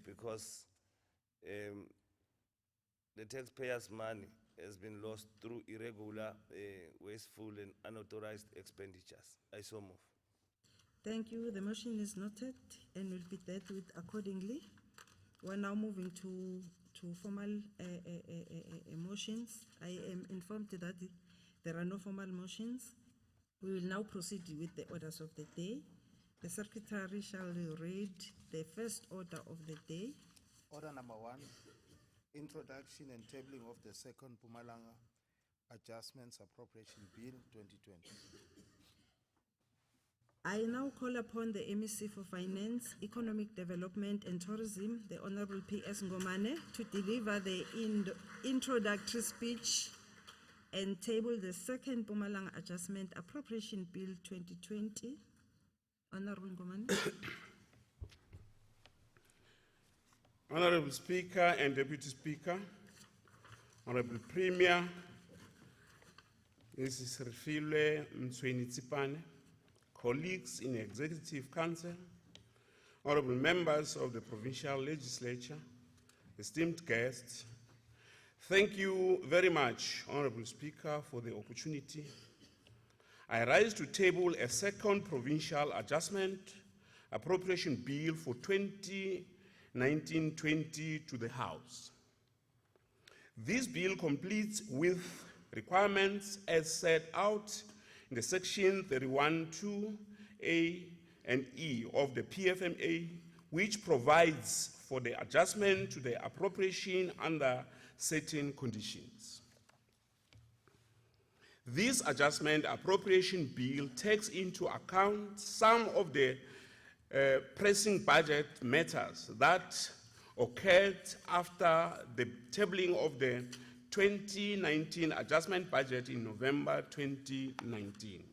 because the taxpayers' money has been lost through irregular, wasteful and unauthorized expenditures. I so move. Thank you. The motion is noted and will be dealt with accordingly. We're now moving to formal motions. I am informed that there are no formal motions. We will now proceed with the orders of the day. The Secretary shall read the first order of the day. Order number 1, introduction and tabling of the second Mpumalanga Adjustments Appropriation Bill 2020. I now call upon the MEC for Finance, Economic Development and Tourism, the Honorable P.S. Ngomane, to deliver the introductory speech and table the second Mpumalanga Adjustment Appropriation Bill 2020. Honorable Ngomane. Honorable Speaker and Deputy Speaker, Honorable Premier, Mrs. Refilwe Mtsweni-Tsipane, colleagues in the Executive Council, honorable members of the Provincial Legislature, esteemed guests, thank you very much, Honorable Speaker, for the opportunity. I rise to table a second Provincial Adjustment Appropriation Bill for 2019-20 to the House. This bill completes with requirements as set out in the section 31(2)A and E of the PFMA, which provides for the adjustment to the appropriation under certain conditions. This adjustment appropriation bill takes into account some of the pressing budget matters that occurred after the tabling of the 2019 adjustment budget in November 2019.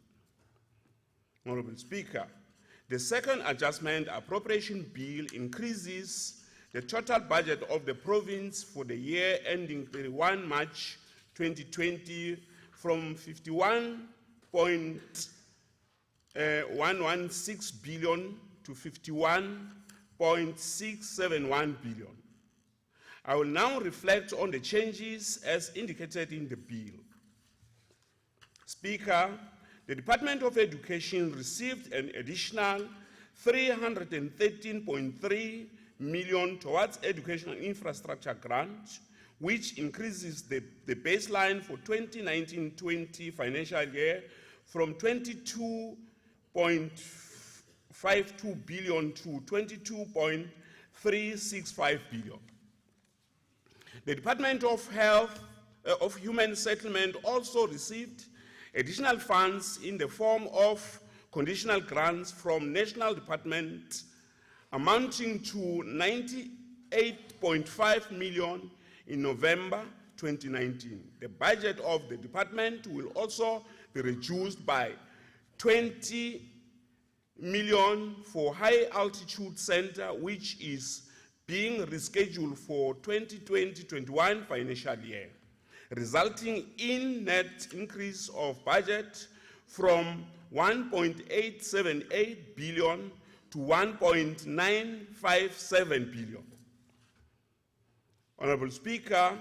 Honorable Speaker, the second adjustment appropriation bill increases the total budget of the province for the year ending 31 March 2020 from 51.116 billion to 51.671 billion. I will now reflect on the changes as indicated in the bill. Speaker, the Department of Education received an additional 313.3 million towards educational infrastructure grant, which increases the baseline for 2019-20 financial year from 22.52 billion to 22.365 billion. The Department of Human Settlement also received additional funds in the form of conditional grants from National Department amounting to 98.5 million in November 2019. The budget of the department will also be reduced by 20 million for High Altitude Center, which is being rescheduled for 2020-21 financial year, resulting in net increase of budget from 1.878 billion to 1.957 billion. Honorable Speaker,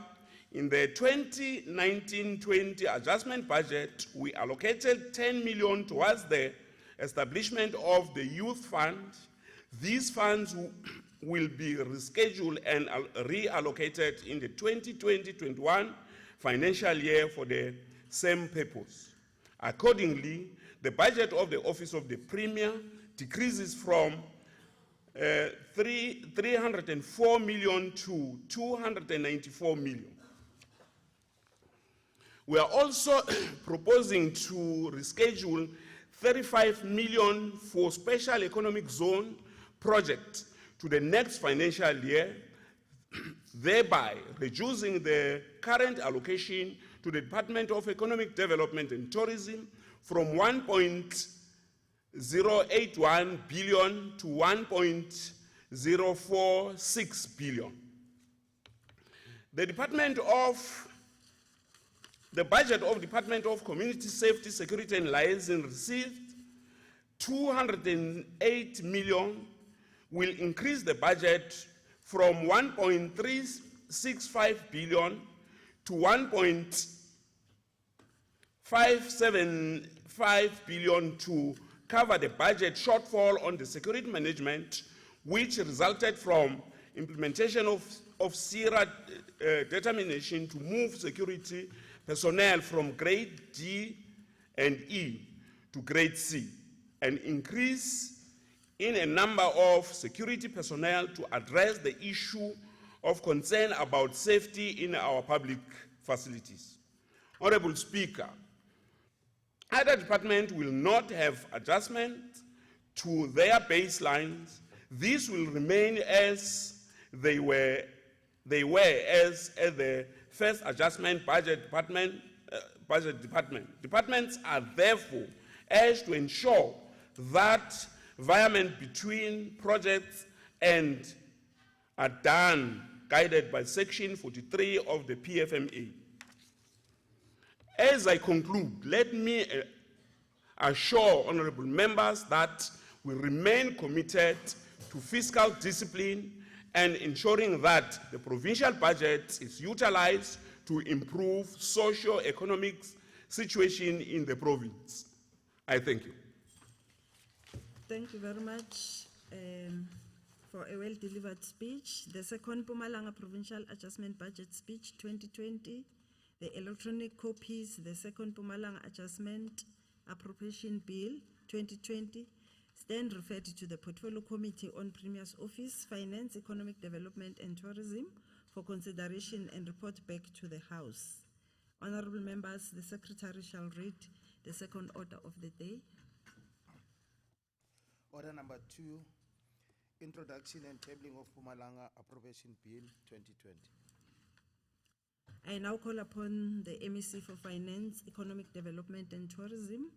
in the 2019-20 adjustment budget, we allocated 10 million towards the establishment of the Youth Fund. These funds will be rescheduled and reallocated in the 2020-21 financial year for the same purpose. Accordingly, the budget of the Office of the Premier decreases from 304 million to 294 million. We are also proposing to reschedule 35 million for Special Economic Zone project to the next financial year, thereby reducing the current allocation to the Department of Economic Development and Tourism from 1.081 billion to 1.046 billion. The budget of Department of Community Safety, Security and Liaison received 208 million, will increase the budget from 1.365 billion to 1.575 billion to cover the budget shortfall on the security management, which resulted from implementation of SIRA determination to move security personnel from grade D and E to grade C, and increase in a number of security personnel to address the issue of concern about safety in our public facilities. Honorable Speaker, other departments will not have adjustment to their baselines, these will remain as they were as at the first adjustment budget department. Departments are therefore urged to ensure that environment between projects and are done guided by Section 43 of the PFMA. As I conclude, let me assure honorable members that we remain committed to fiscal discipline and ensuring that the provincial budget is utilized to improve socio-economic situation in the province. I thank you. Thank you very much for a well-delivered speech. The second Mpumalanga Provincial Adjustment Budget Speech 2020, the electronic copies, the second Mpumalanga Adjustment Appropriation Bill 2020, stand referred to the Portfolio Committee on Premier's Office, Finance, Economic Development and Tourism for consideration and report back to the House. Honorable members, the Secretary shall read the second order of the day. Order number 2, introduction and tabling of Mpumalanga Appropriation Bill 2020. I now call upon the MEC for Finance, Economic Development and Tourism,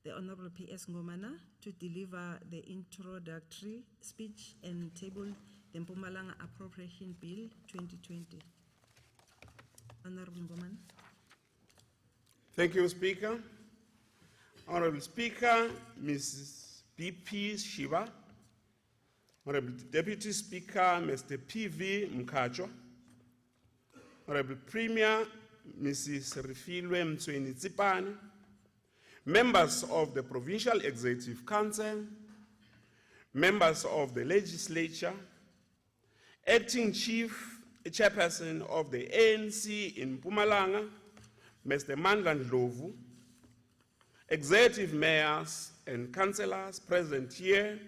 the Honorable P.S. Ngomana, to deliver the introductory speech and table the Mpumalanga Appropriation Bill 2020. Honorable Ngomana. Thank you, Speaker. Honorable Speaker, Mrs. B.P. Shiva, Honorable Deputy Speaker, Mr. P.V. Mkhacho, Honorable Premier, Mrs. Refilwe Mtsweni-Tsipane, members of the Provincial Executive Council, members of the Legislature, Acting Chairperson of the ANC in Mpumalanga, Mr. Mandla Ndlovu, Executive Mayors and Councillors present here,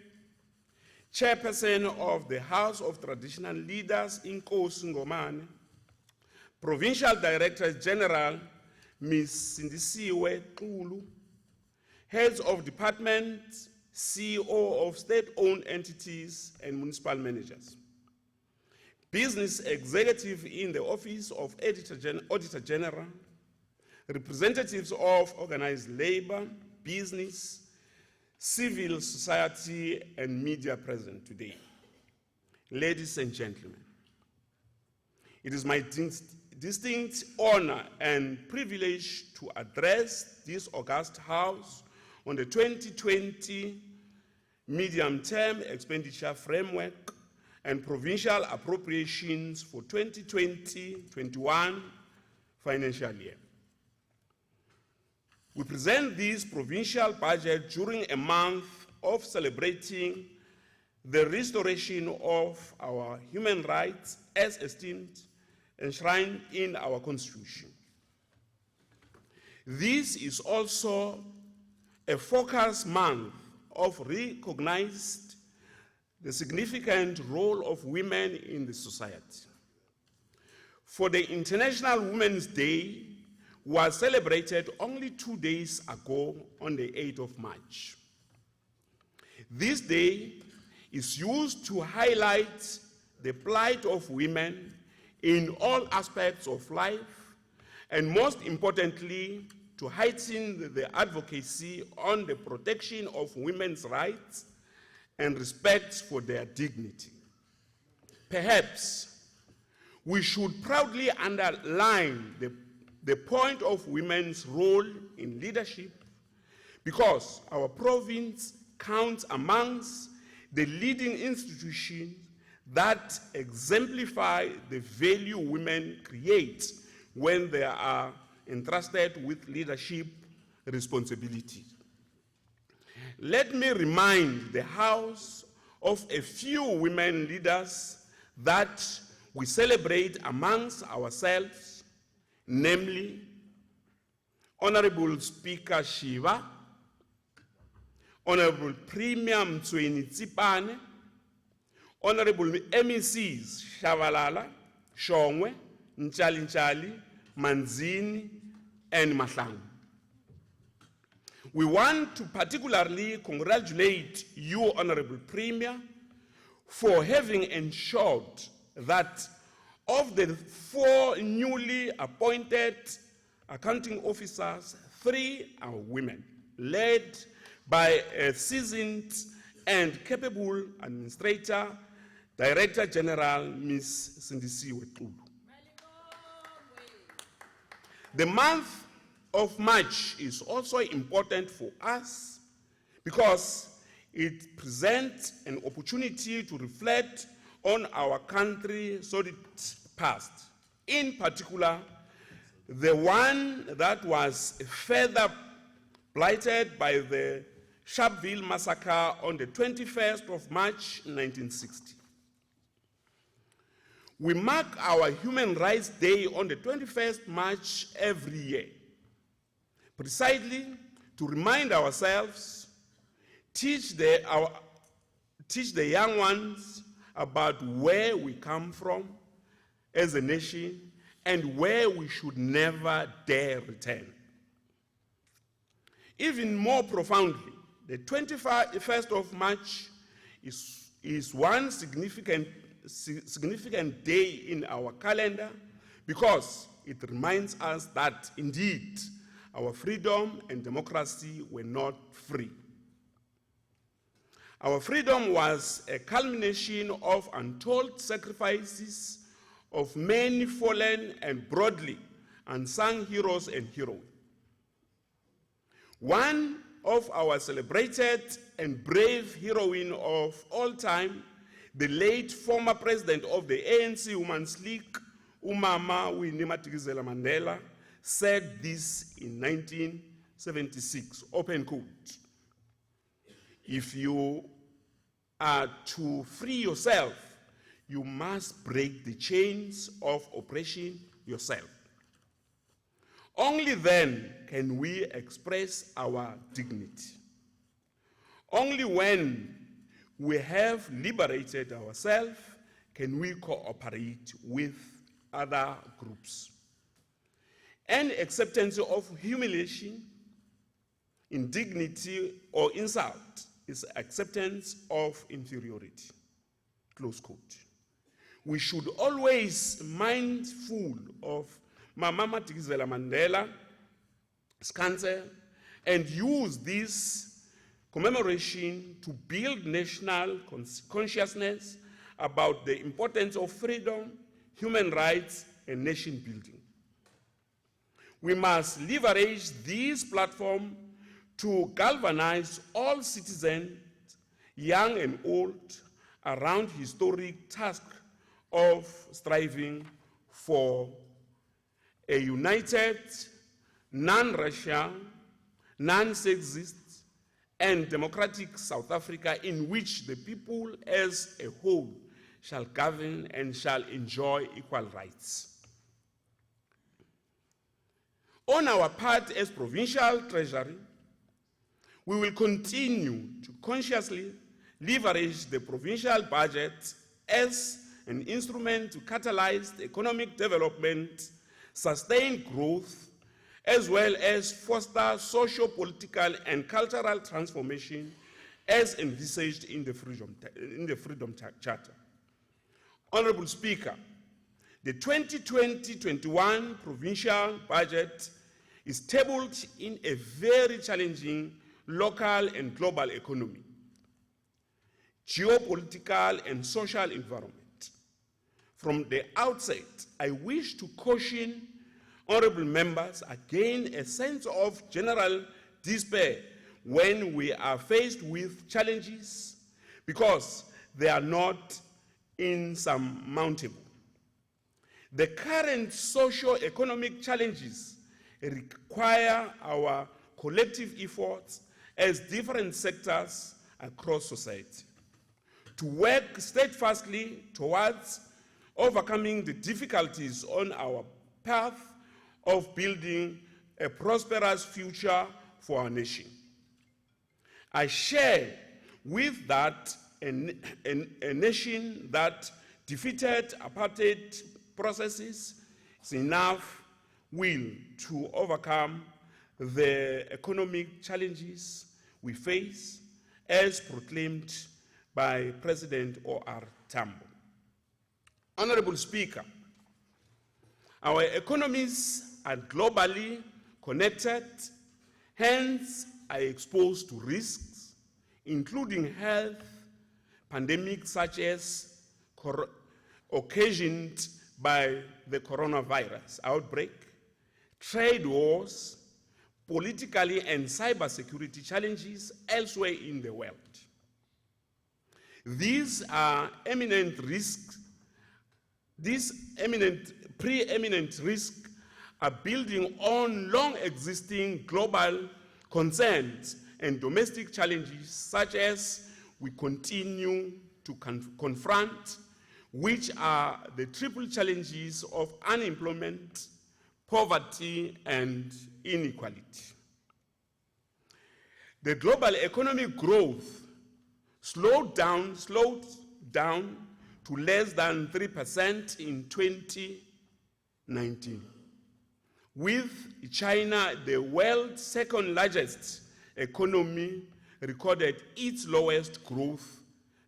Chairperson of the House of Traditional Leaders Inkosi Ngomane, Provincial Director General Ms. Sindisiwe Xulu, Heads of Departments, CEO of state-owned entities and municipal managers, Business Executive in the Office of Auditor General, representatives of organized labor, business, civil society, and media present today. Ladies and gentlemen, it is my distinct honor and privilege to address this august House on the 2020 Medium-Term Expenditure Framework and Provincial Appropriations for 2020-21 financial year. We present this provincial budget during a month of celebrating the restoration of our human rights as esteemed enshrined in our Constitution. This is also a focus month of recognized the significant role of women in the society. For the International Women's Day was celebrated only 2 days ago on the 8th of March. This day is used to highlight the plight of women in all aspects of life, and most importantly, to heighten the advocacy on the protection of women's rights and respect for their dignity. Perhaps we should proudly underline the point of women's role in leadership, because our province counts amongst the leading institutions that exemplify the value women create when they are entrusted with leadership responsibilities. Let me remind the House of a few women leaders that we celebrate amongst ourselves, namely Honorable Speaker Shiva, Honorable Premier Mtsweni-Tsipane, Honorable MECs Shabalala, Shongwe, Nchali, Manzini, and Mahlangu. We want to particularly congratulate you, Honorable Premier, for having ensured that of the 4 newly appointed accounting officers, 3 are women, led by a seasoned and capable administrator, Director General Ms. Sindisiwe Xulu. The month of March is also important for us because it presents an opportunity to reflect on our country's solid past, in particular, the one that was further blighted by the Sharpeville massacre on the 21st of March 1960. We mark our Human Rights Day on the 21st March every year, precisely to remind ourselves, teach the young ones about where we come from as a nation and where we should never dare return. Even more profoundly, the 21st of March is one significant day in our calendar because it reminds us that indeed our freedom and democracy were not free. Our freedom was a culmination of untold sacrifices of many fallen and broadly unsung heroes and heroines. One of our celebrated and brave heroine of all time, the late former president of the ANC Women's League, Umama Winnie Madikizela Mandela, said this in 1976, open quote, "If you are to free yourself, you must break the chains of oppression yourself. Only then can we express our dignity. Only when we have liberated ourselves can we cooperate with other groups. Any acceptance of humiliation, indignity, or insult is acceptance of inferiority." Close quote. We should always be mindful of Mama Madikizela Mandela's counsel and use this commemoration to build national consciousness about the importance of freedom, human rights, and nation building. We must leverage this platform to galvanize all citizens, young and old, around historic task of striving for a united, non-racial, non-sexist, and democratic South Africa in which the people as a whole shall govern and shall enjoy equal rights. On our part as Provincial Treasury, we will continue to consciously leverage the provincial budget as an instrument to catalyze economic development, sustain growth, as well as foster socio-political and cultural transformation as envisaged in the Freedom Charter. Honorable Speaker, the 2020-21 provincial budget is tabled in a very challenging local and global economy, geopolitical and social environment. From the outset, I wish to caution honorable members against a sense of general despair when we are faced with challenges because they are not insurmountable. The current socio-economic challenges require our collective efforts as different sectors across society to work steadfastly towards overcoming the difficulties on our path of building a prosperous future for our nation. I share with that a nation that defeated apartheid processes is enough will to overcome the economic challenges we face as proclaimed by President O.R. Tambo. Honorable Speaker, our economies are globally connected, hence are exposed to risks, including health pandemics such as occasioned by the coronavirus outbreak, trade wars, politically and cybersecurity challenges elsewhere in the world. These are eminent risks. These preeminent risks are building on long-existing global concerns and domestic challenges such as we continue to confront, which are the triple challenges of unemployment, poverty, and inequality. The global economic growth slowed down to less than 3% in 2019, with China, the world's second largest economy, recorded its lowest growth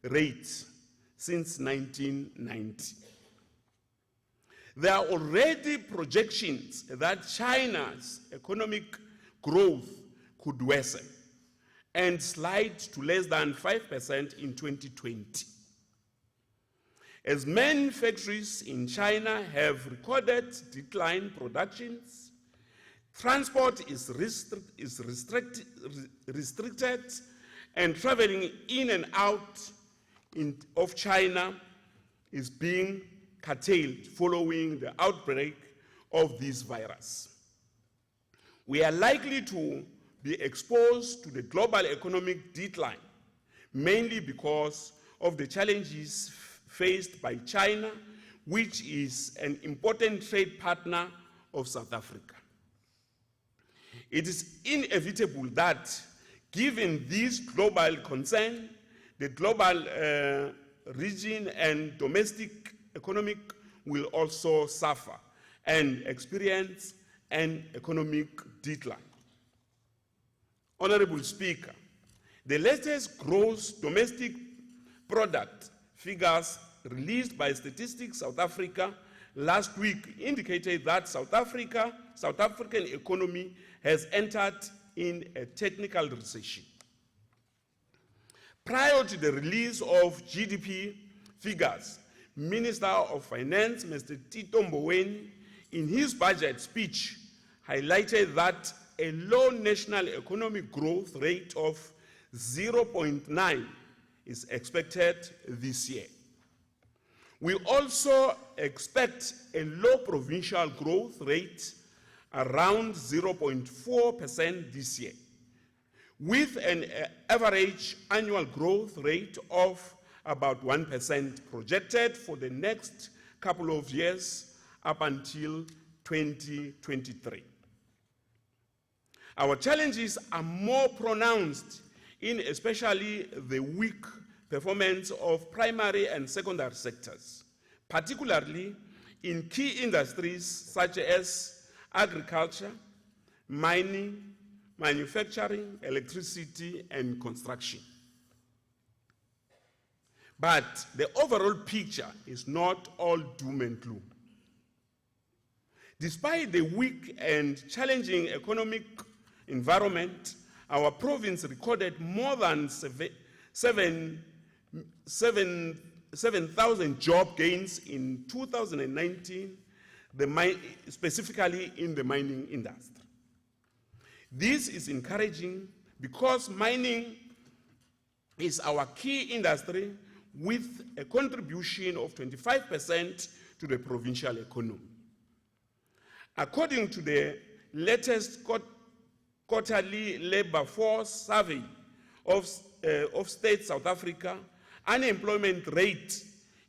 rate since 1990. There are already projections that China's economic growth could worsen and slide to less than 5% in 2020. As many factories in China have recorded decline productions, transport is restricted, and traveling in and out of China is being curtailed following the outbreak of this virus. We are likely to be exposed to the global economic decline, mainly because of the challenges faced by China, which is an important trade partner of South Africa. It is inevitable that, given this global concern, the global region and domestic economic will also suffer and experience an economic decline. Honorable Speaker, the latest gross domestic product figures released by Statistics South Africa last week indicated that South African economy has entered in a technical recession. Prior to the release of GDP figures, Minister of Finance, Mr. Tito Mboweni, in his budget speech, highlighted that a low national economic growth rate of 0.9 is expected this year. We also expect a low provincial growth rate around 0.4% this year, with an average annual growth rate of about 1% projected for the next couple of years up until 2023. Our challenges are more pronounced in especially the weak performance of primary and secondary sectors, particularly in key industries such as agriculture, mining, manufacturing, electricity, and construction. But the overall picture is not all doom and gloom. Despite the weak and challenging economic environment, our province recorded more than 7,000 job gains in 2019, specifically in the mining industry. This is encouraging because mining is our key industry with a contribution of 25% to the provincial economy. According to the latest quarterly labor force survey of State South Africa, unemployment rate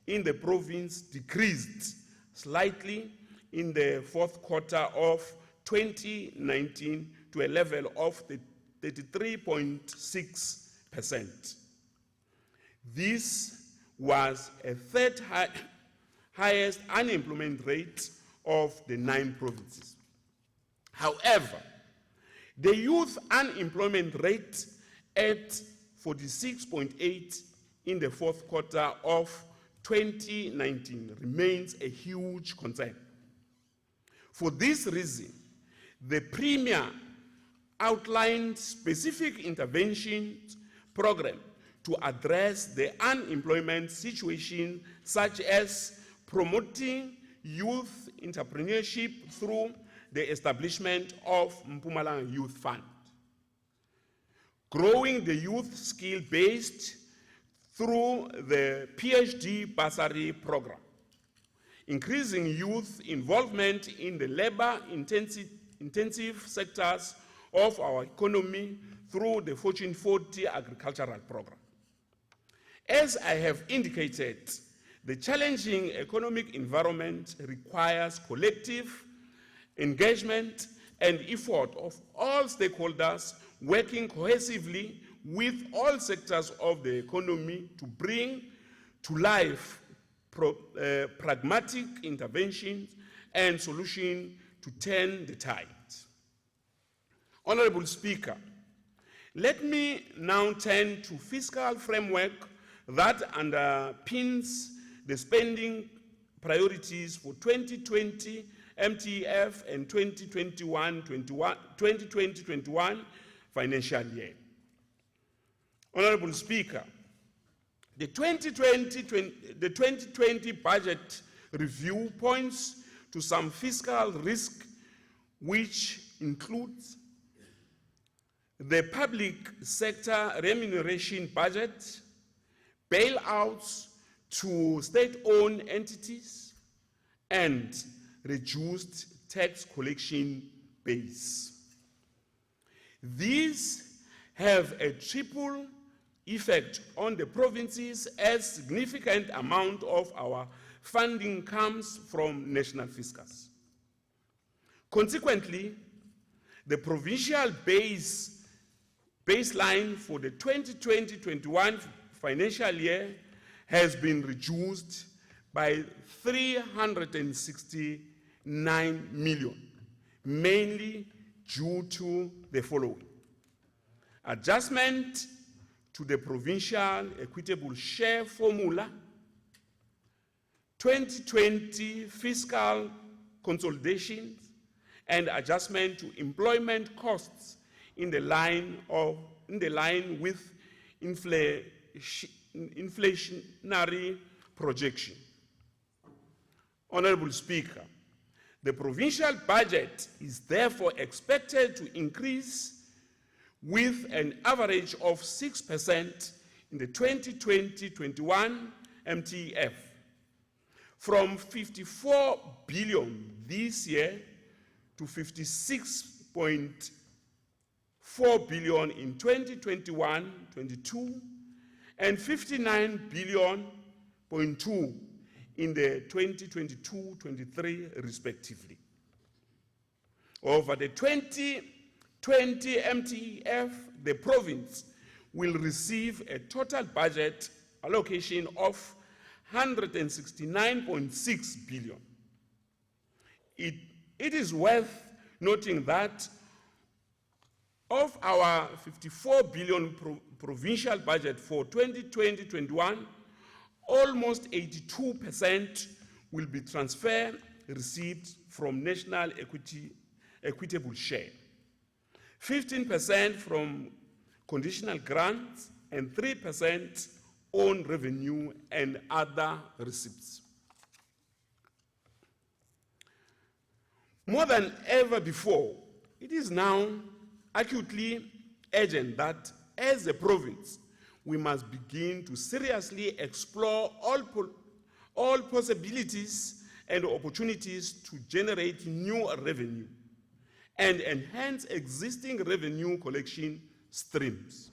in the province decreased slightly in the fourth quarter of 2019 to a level of 33.6%. This was a third highest unemployment rate of the 9 provinces. However, The youth unemployment rate at 46.8 in the fourth quarter of 2019 remains a huge concern. For this reason, the Premier outlined specific interventions program to address the unemployment situation, such as promoting youth entrepreneurship through the establishment of Mpumalanga Youth Fund, growing the youth skill based through the PhD bursary program, increasing youth involvement in the labor-intensive sectors of our economy through the Fortune 40 agricultural program. As I have indicated, the challenging economic environment requires collective engagement and effort of all stakeholders working cohesively with all sectors of the economy to bring to life pragmatic interventions and solutions to turn the tide. Honorable Speaker, let me now turn to fiscal framework that underpins the spending priorities for 2020 MTF and 2020-21 financial year. Honorable Speaker, the 2020 budget review points to some fiscal risk, which includes the public sector remuneration budget, bailouts to state-owned entities, and reduced tax collection base. These have a triple effect on the provinces, as significant amount of our funding comes from national fiscus. Consequently, the provincial baseline for the 2020-21 financial year has been reduced by 369 million, mainly due to the following: adjustment to the provincial equitable share formula, 2020 fiscal consolidations, and adjustment to employment costs in the line with inflationary projection. Honorable Speaker, the provincial budget is therefore expected to increase with an average of 6% in the 2020-21 MTF, from 54 billion this year to 56.4 billion in 2021-22 and 59 billion in the 2022-23 respectively. Over the 2020 MTF, the province will receive a total budget allocation of 169.6 billion. It is worth noting that of our 54 billion provincial budget for 2020-21, almost 82% will be transfer received from national equitable share, 15% from conditional grants, and 3% own revenue and other receipts. More than ever before, it is now acutely urgent that as a province, we must begin to seriously explore all possibilities and opportunities to generate new revenue and enhance existing revenue collection streams.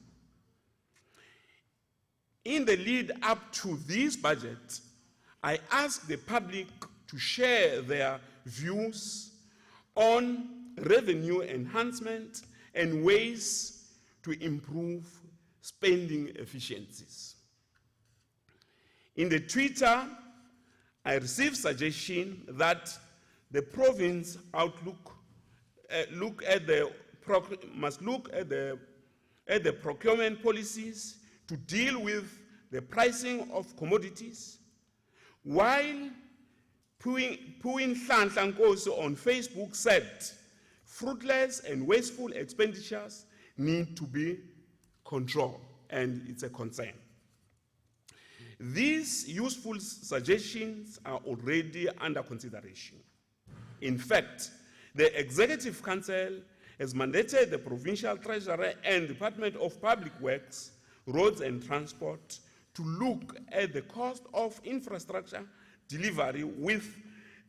In the lead up to this budget, I ask the public to share their views on revenue enhancement and ways to improve spending efficiencies. In the Twitter, I received suggestion that the province look at the at the procurement policies to deal with the pricing of commodities, while Puin Nhlanhla Nkosi on Facebook said, fruitless and wasteful expenditures need to be controlled, and it's a concern. These useful suggestions are already under consideration. In fact, the Executive Council has mandated the Provincial Treasurer and Department of Public Works, Roads and Transport to look at the cost of infrastructure delivery with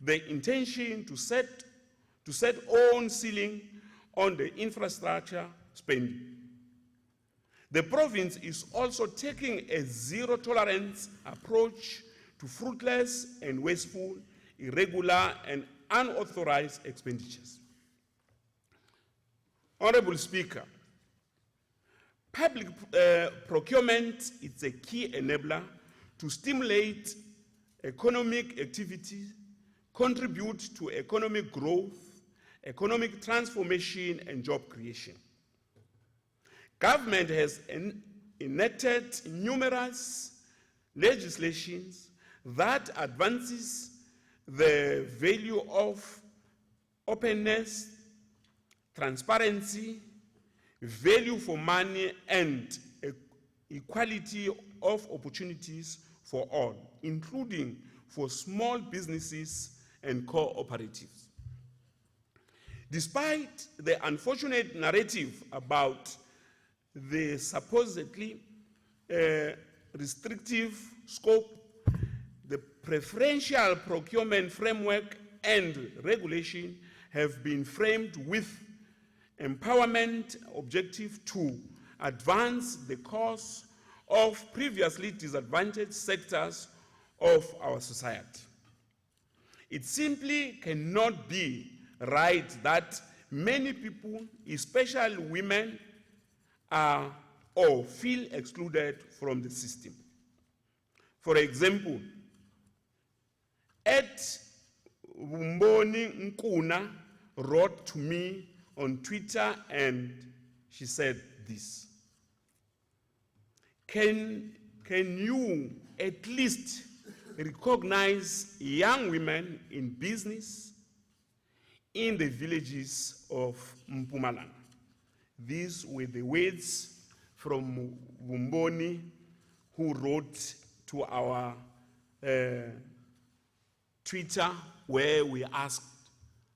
the intention to set own ceiling on the infrastructure spending. The province is also taking a zero-tolerance approach to fruitless and wasteful, irregular and unauthorized expenditures. Honorable Speaker, public procurement is a key enabler to stimulate economic activity, contribute to economic growth, economic transformation, and job creation. Government has enacted numerous legislations that advances the value of openness, transparency, value for money, and equality of opportunities for all, including for small businesses and cooperatives. Despite the unfortunate narrative about the supposedly restrictive scope, the preferential procurement framework and regulation have been framed with empowerment objective to advance the cause of previously disadvantaged sectors of our society. It simply cannot be right that many people, especially women, are or feel excluded from the system. For example, Vumboni Nkuna wrote to me on Twitter and she said this: Can you at least recognize young women in business in the villages of Mpumalanga? These were the words from Vumboni, who wrote to our Twitter, where we asked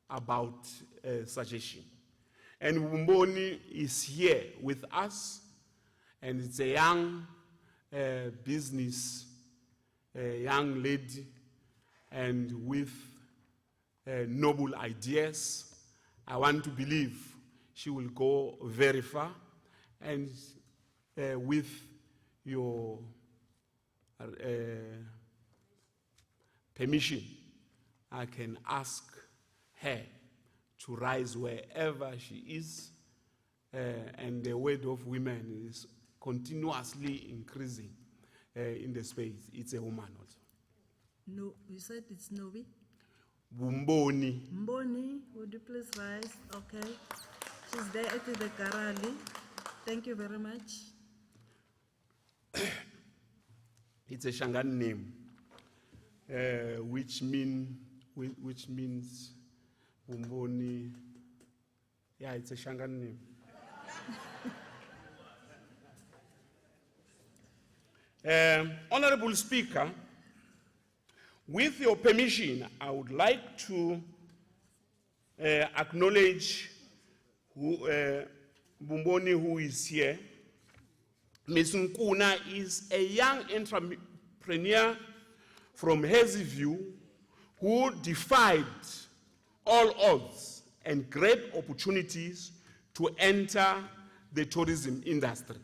about suggestion. And Vumboni is here with us, and it's a young business, a young lady, and with noble ideas. I want to believe she will go very far, and with your permission, I can ask her to rise wherever she is, and the weight of women is continuously increasing in the space. It's a woman also. No, you said it's Novi? Vumboni. Mboni, would you please rise? Okay. She's there at the Karali. Thank you very much. It's a Shangan name, which means Vumboni. Yeah, it's a Shangan name. Honorable Speaker, with your permission, I would like to acknowledge Vumboni, who is here. Ms. Nkuna is a young entrepreneur from Hazyview who defied all odds and great opportunities to enter the tourism industry.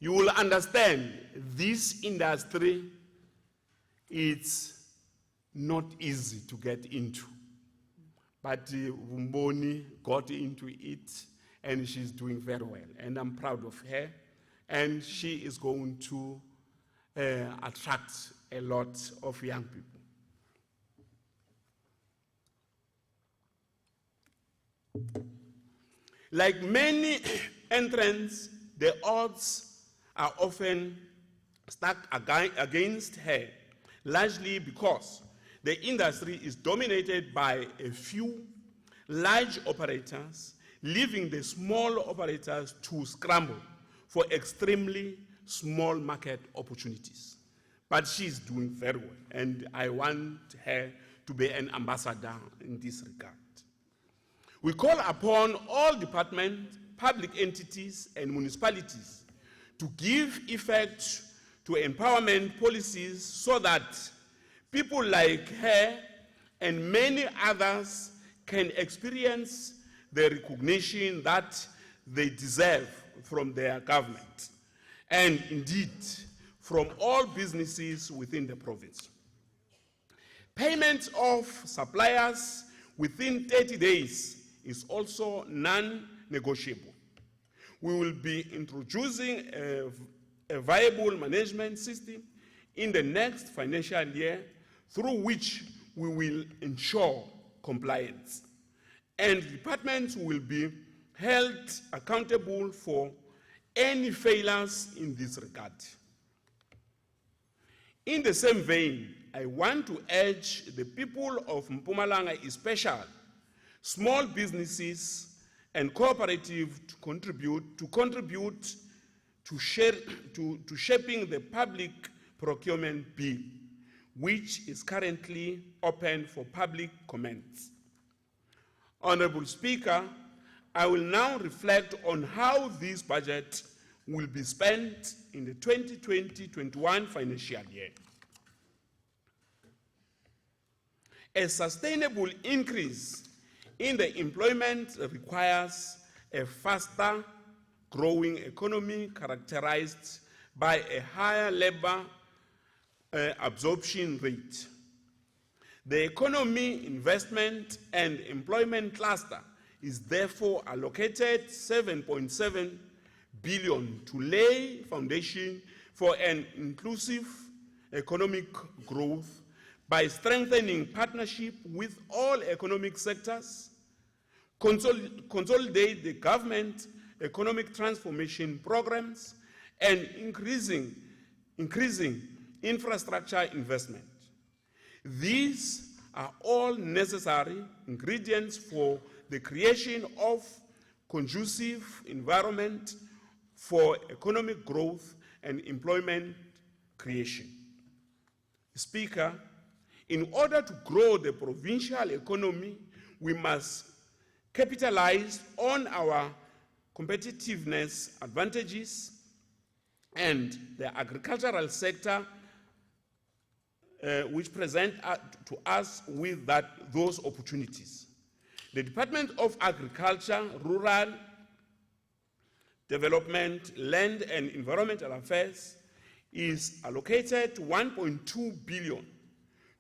You will understand this industry, it's not easy to get into. But Vumboni got into it, and she's doing very well. And I'm proud of her. And she is going to attract a lot of young people. Like many entrants, the odds are often stacked against her, largely because the industry is dominated by a few large operators, leaving the small operators to scramble for extremely small market opportunities. But she's doing very well, and I want her to be an ambassador in this regard. We call upon all departments, public entities, and municipalities to give effect to empowerment policies so that people like her and many others can experience the recognition that they deserve from their government, and indeed from all businesses within the province. Payment of suppliers within 30 days is also non-negotiable. We will be introducing a viable management system in the next financial year through which we will ensure compliance. And departments will be held accountable for any failures in this regard. In the same vein, I want to urge the people of Mpumalanga, especially small businesses and cooperatives, to contribute to shaping the public procurement bill, which is currently open for public comments. Honorable Speaker, I will now reflect on how this budget will be spent in the 2020-21 financial year. A sustainable increase in the employment requires a faster growing economy characterized by a higher labor absorption rate. The economy, investment, and employment cluster is therefore allocated 7.7 billion to lay foundation for an inclusive economic growth by strengthening partnership with all economic sectors, consolidate the government economic transformation programs, and increasing infrastructure investment. These are all necessary ingredients for the creation of conducive environment for economic growth and employment creation. Speaker, in order to grow the provincial economy, we must capitalize on our competitiveness advantages and the agricultural sector which present to us with those opportunities. The Department of Agriculture, Rural Development, Land and Environmental Affairs is allocated 1.2 billion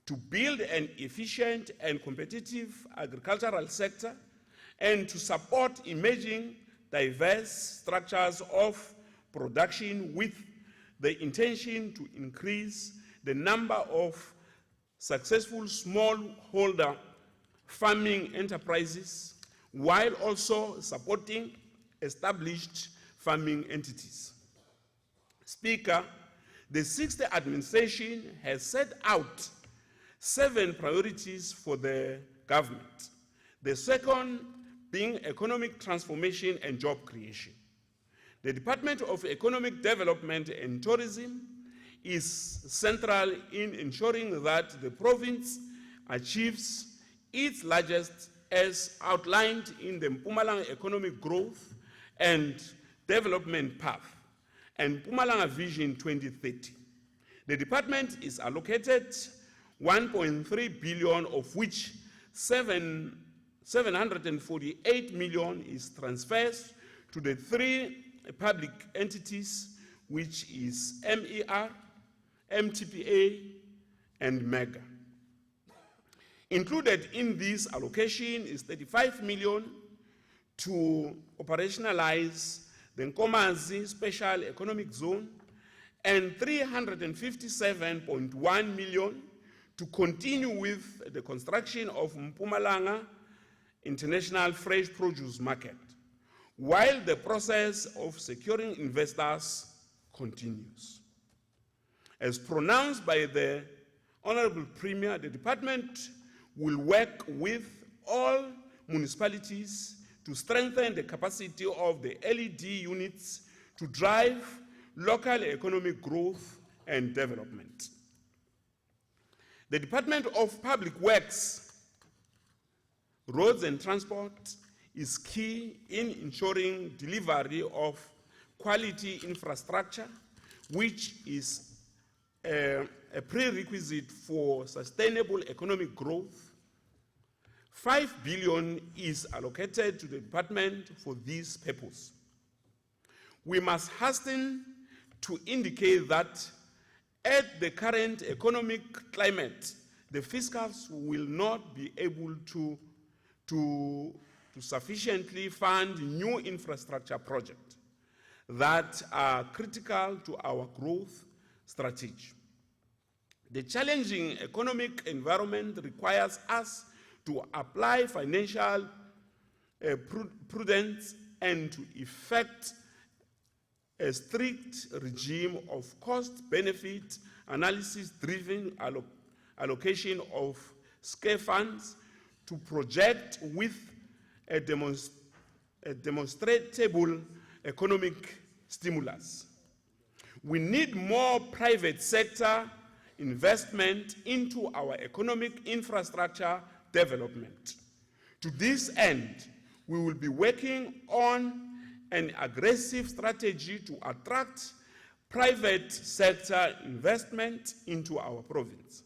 to build an efficient and competitive agricultural sector and to support emerging diverse structures of production with the intention to increase the number of successful smallholder farming enterprises while also supporting established farming entities. Speaker, the 6th administration has set out 7 priorities for the government. The second being economic transformation and job creation. The Department of Economic Development and Tourism is central in ensuring that the province achieves its largest as outlined in the Mpumalanga Economic Growth and Development Path and Mpumalanga Vision 2030. The department is allocated 1.3 billion, of which 748 million is transferred to the 3 public entities, which is MER, MTPA, and MEGA. Included in this allocation is 35 million to operationalize the Nkomazi Special Economic Zone and 357.1 million to continue with the construction of Mpumalanga International Fresh Produce Market. while the process of securing investors continues. As pronounced by the Honorable Premier, the department will work with all municipalities to strengthen the capacity of the LED units to drive local economic growth and development. The Department of Public Works, Roads and Transport is key in ensuring delivery of quality infrastructure, which is a prerequisite for sustainable economic growth. 5 billion is allocated to the department for this purpose. We must hasten to indicate that at the current economic climate, the fiscals will not be able to sufficiently fund new infrastructure projects that are critical to our growth strategy. The challenging economic environment requires us to apply financial prudence and to effect a strict regime of cost-benefit analysis-driven allocation of scarce funds to project with a demonstrable economic stimulus. We need more private sector investment into our economic infrastructure development. To this end, we will be working on an aggressive strategy to attract private sector investment into our province.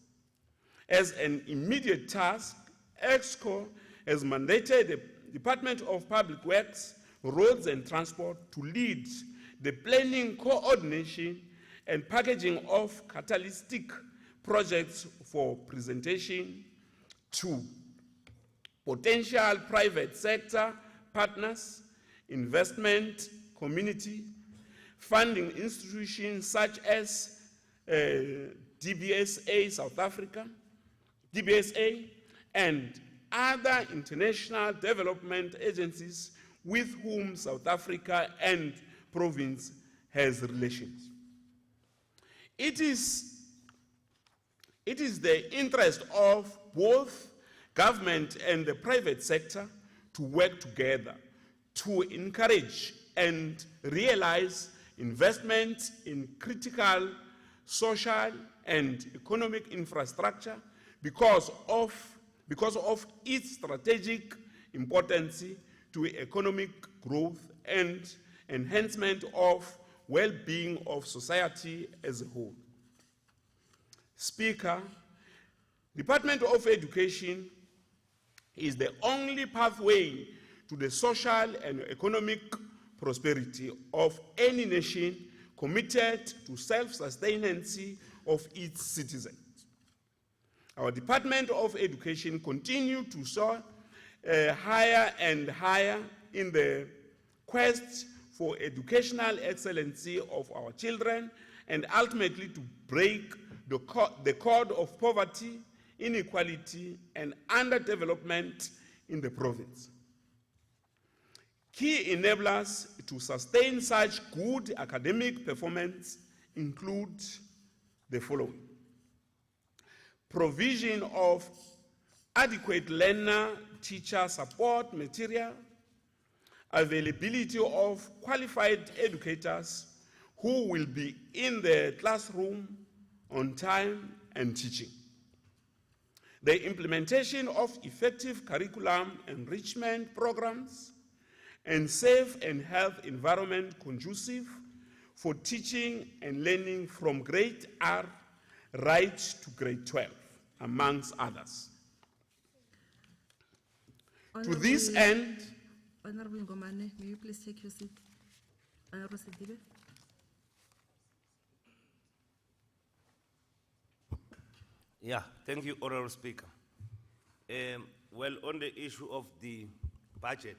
As an immediate task, EXCO has mandated the Department of Public Works, Roads and Transport to lead the planning, coordination, and packaging of catalytic projects for presentation to potential private sector partners, investment community, funding institutions such as DBSA South Africa, DBSA, and other international development agencies with whom South Africa and province has relations. It is the interest of both government and the private sector to work together to encourage and realize investment in critical social and economic infrastructure because of its strategic importance to economic growth and enhancement of well-being of society as a whole. Speaker, Department of Education is the only pathway to the social and economic prosperity of any nation committed to self-sustenance of its citizens. Our Department of Education continues to soar higher and higher in the quest for educational excellency of our children and ultimately to break the code of poverty, inequality, and underdevelopment in the province. Key enablers to sustain such good academic performance include the following: provision of adequate learner-teacher support material, availability of qualified educators who will be in the classroom on time and teaching, the implementation of effective curriculum enrichment programs, and safe and health environment conducive for teaching and learning from grade R right to grade 12, amongst others. To this end, Honorable Ngomane, may you please take your seat? Honorable Sidibe. Yeah, thank you, Honorable Speaker. Well, on the issue of the budget,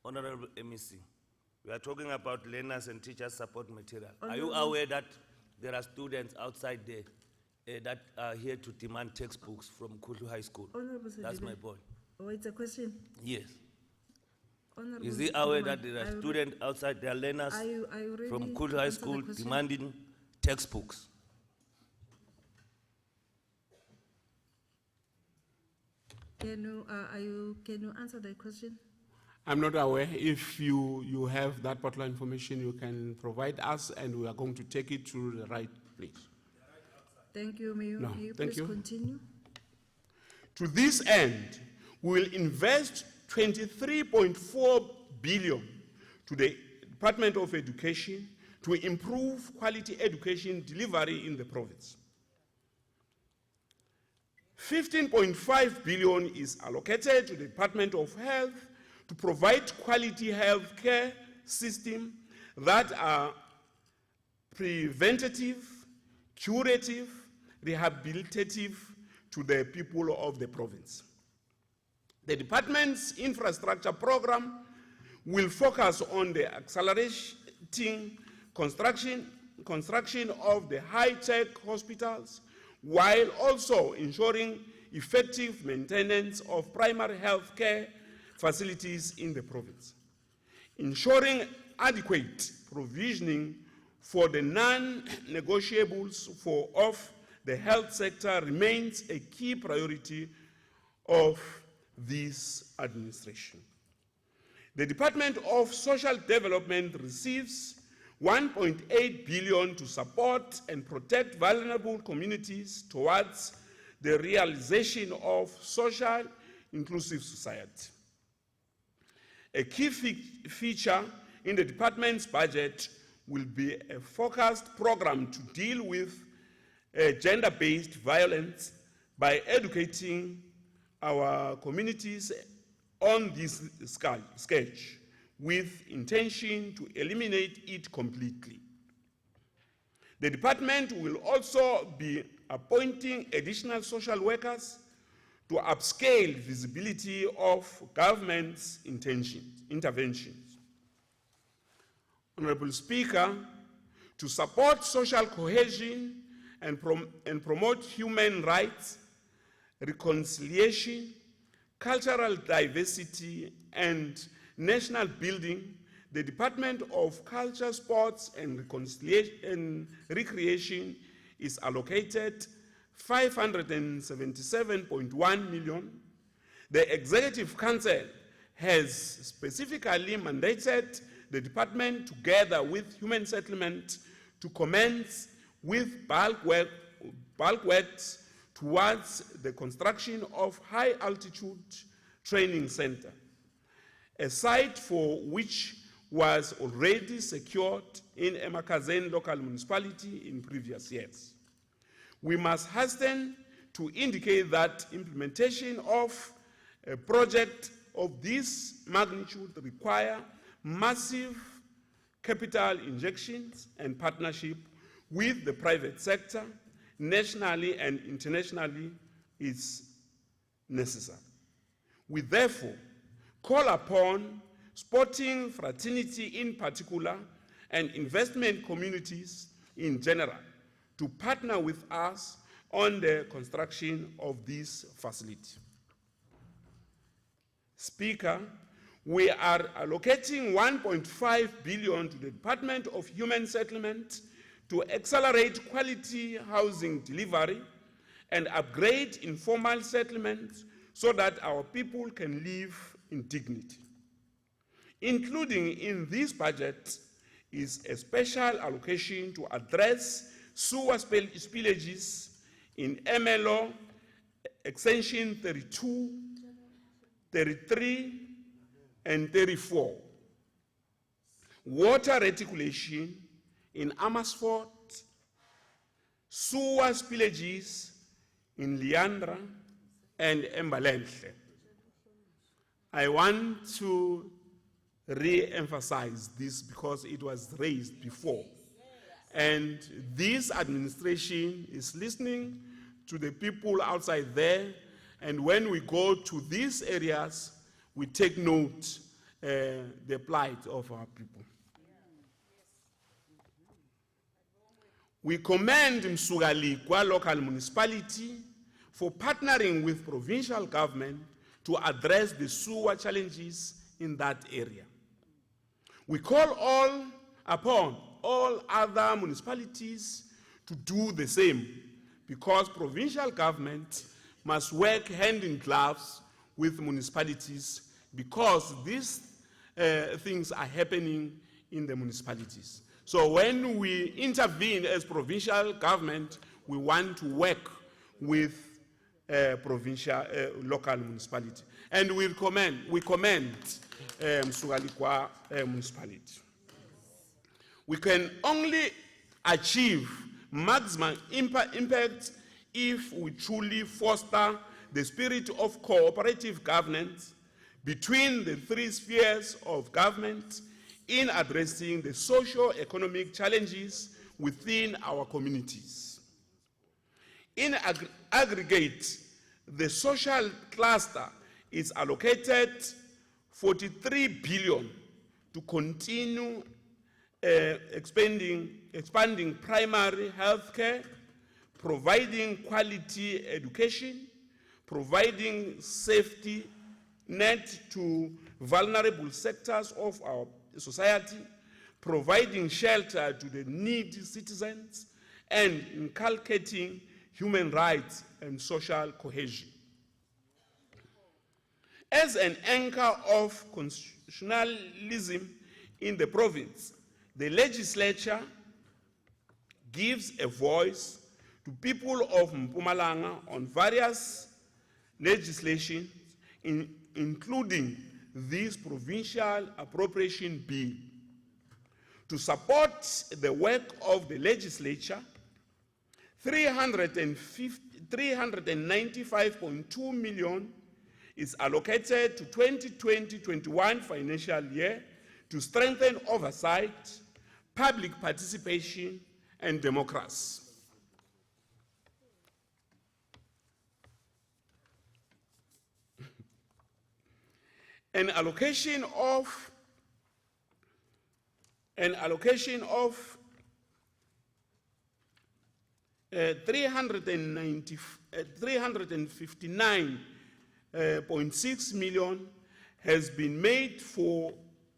Honorable MEC, we are talking about learners and teachers support material. Are you aware that there are students outside there that are here to demand textbooks from Kulu High School? Honorable That's Sidibe. my boy. Oh, it's a question? Yes. Honorable Is he aware Mpumalanga, that there I are alre- students outside, there are learners I already from Cool High answered the School question. demanding textbooks? Can you answer the question? I'm not aware. If you have that particular information, you can provide us, and we are going to take it to the right place. Thank you, Mayor. No, May you thank please you. continue? To this end, we will invest 23.4 billion to the Department of Education to improve quality education delivery in the province. 15.5 billion is allocated to the Department of Health to provide quality health care system that are preventative, curative, rehabilitative to the people of the province. The department's infrastructure program will focus on the accelerating construction of the high-tech hospitals, while also ensuring effective maintenance of primary health care facilities in the province. Ensuring adequate provisioning for the non-negotiables of the health sector remains a key priority of this administration. The Department of Social Development receives 1.8 billion to support and protect vulnerable communities towards the realization of social inclusive society. A key feature in the department's budget will be a focused program to deal with gender-based violence by educating our communities on this sketch with intention to eliminate it completely. The department will also be appointing additional social workers to upscale visibility of government's interventions. Honorable Speaker, to support social cohesion and promote human rights, reconciliation, cultural diversity, and national building, the Department of Culture, Sports, and Recreation is allocated 577.1 million. The Executive Council has specifically mandated the department, together with Human Settlement, to commence with bulk works towards the construction of high-altitude training center, a site for which was already secured in Emakazeni local municipality in previous years. We must hasten to indicate that implementation of a project of this magnitude require massive capital injections and partnership with the private sector, nationally and internationally, is necessary. We therefore call upon sporting fraternity in particular and investment communities in general to partner with us on the construction of this facility. Speaker, we are allocating 1.5 billion to the Department of Human Settlement to accelerate quality housing delivery and upgrade informal settlements so that our people can live in dignity. Including in this budget is a special allocation to address sewer spillages in MLO extension 32, 33, and 34. Water reticulation in Amersfoort, sewer spillages in Leandra and Mpumalanga. I want to re-emphasize this because it was raised before. And this administration is listening to the people outside there, and when we go to these areas, we take note the plight of our people. We commend Msugalikwa local municipality for partnering with provincial government to address the sewer challenges in that area. We call upon all other municipalities to do the same, because provincial government must work hand in gloves with municipalities, because these things are happening in the municipalities. So when we intervene as provincial government, we want to work with local municipality. And we commend Msugalikwa municipality. We can only achieve maximum impact if we truly foster the spirit of cooperative governance between the three spheres of government in addressing the socio-economic challenges within our communities. In aggregate, the social cluster is allocated 43 billion to continue expanding primary health care, providing quality education, providing safety net to vulnerable sectors of our society, providing shelter to the needy citizens, and inculcating human rights and social cohesion. As an anchor of constitutionalism in the province, the legislature gives a voice to people of Mpumalanga on various legislation, including this provincial appropriation bill. To support the work of the legislature, 395.2 million is allocated to 2020-21 financial year to strengthen oversight, public participation, and democracy. An allocation of 359.6 million has been made for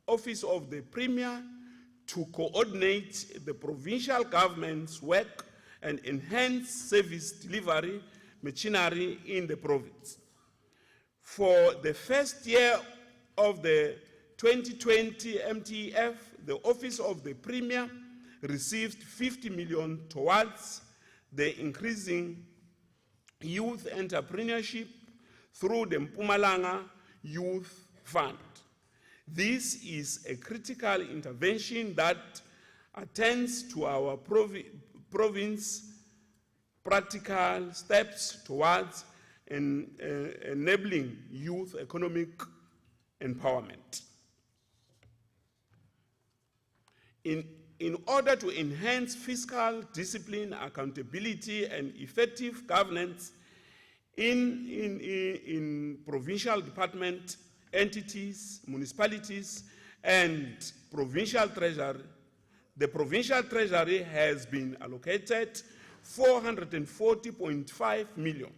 Office of the Premier to coordinate the provincial government's work and enhance service delivery machinery in the province. For the first year of the 2020 MTF, the Office of the Premier received 50 million towards the increasing youth entrepreneurship through the Mpumalanga Youth Fund. This is a critical intervention that attends to our province practical steps towards enabling youth economic empowerment. In order to enhance fiscal discipline, accountability, and effective governance in provincial department entities, municipalities, and provincial treasury, the provincial treasury has been allocated 440.5 million.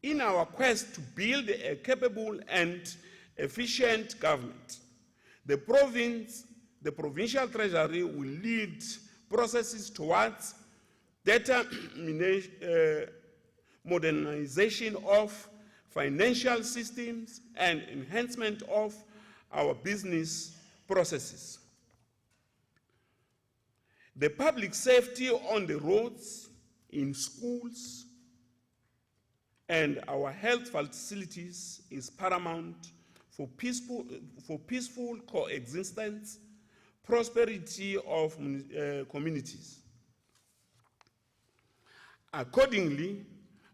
In our quest to build a capable and efficient government, the provincial treasury will lead processes towards modernization of financial systems and enhancement of our business processes. The public safety on the roads, in schools, and our health facilities is paramount for peaceful coexistence, prosperity of communities. Accordingly,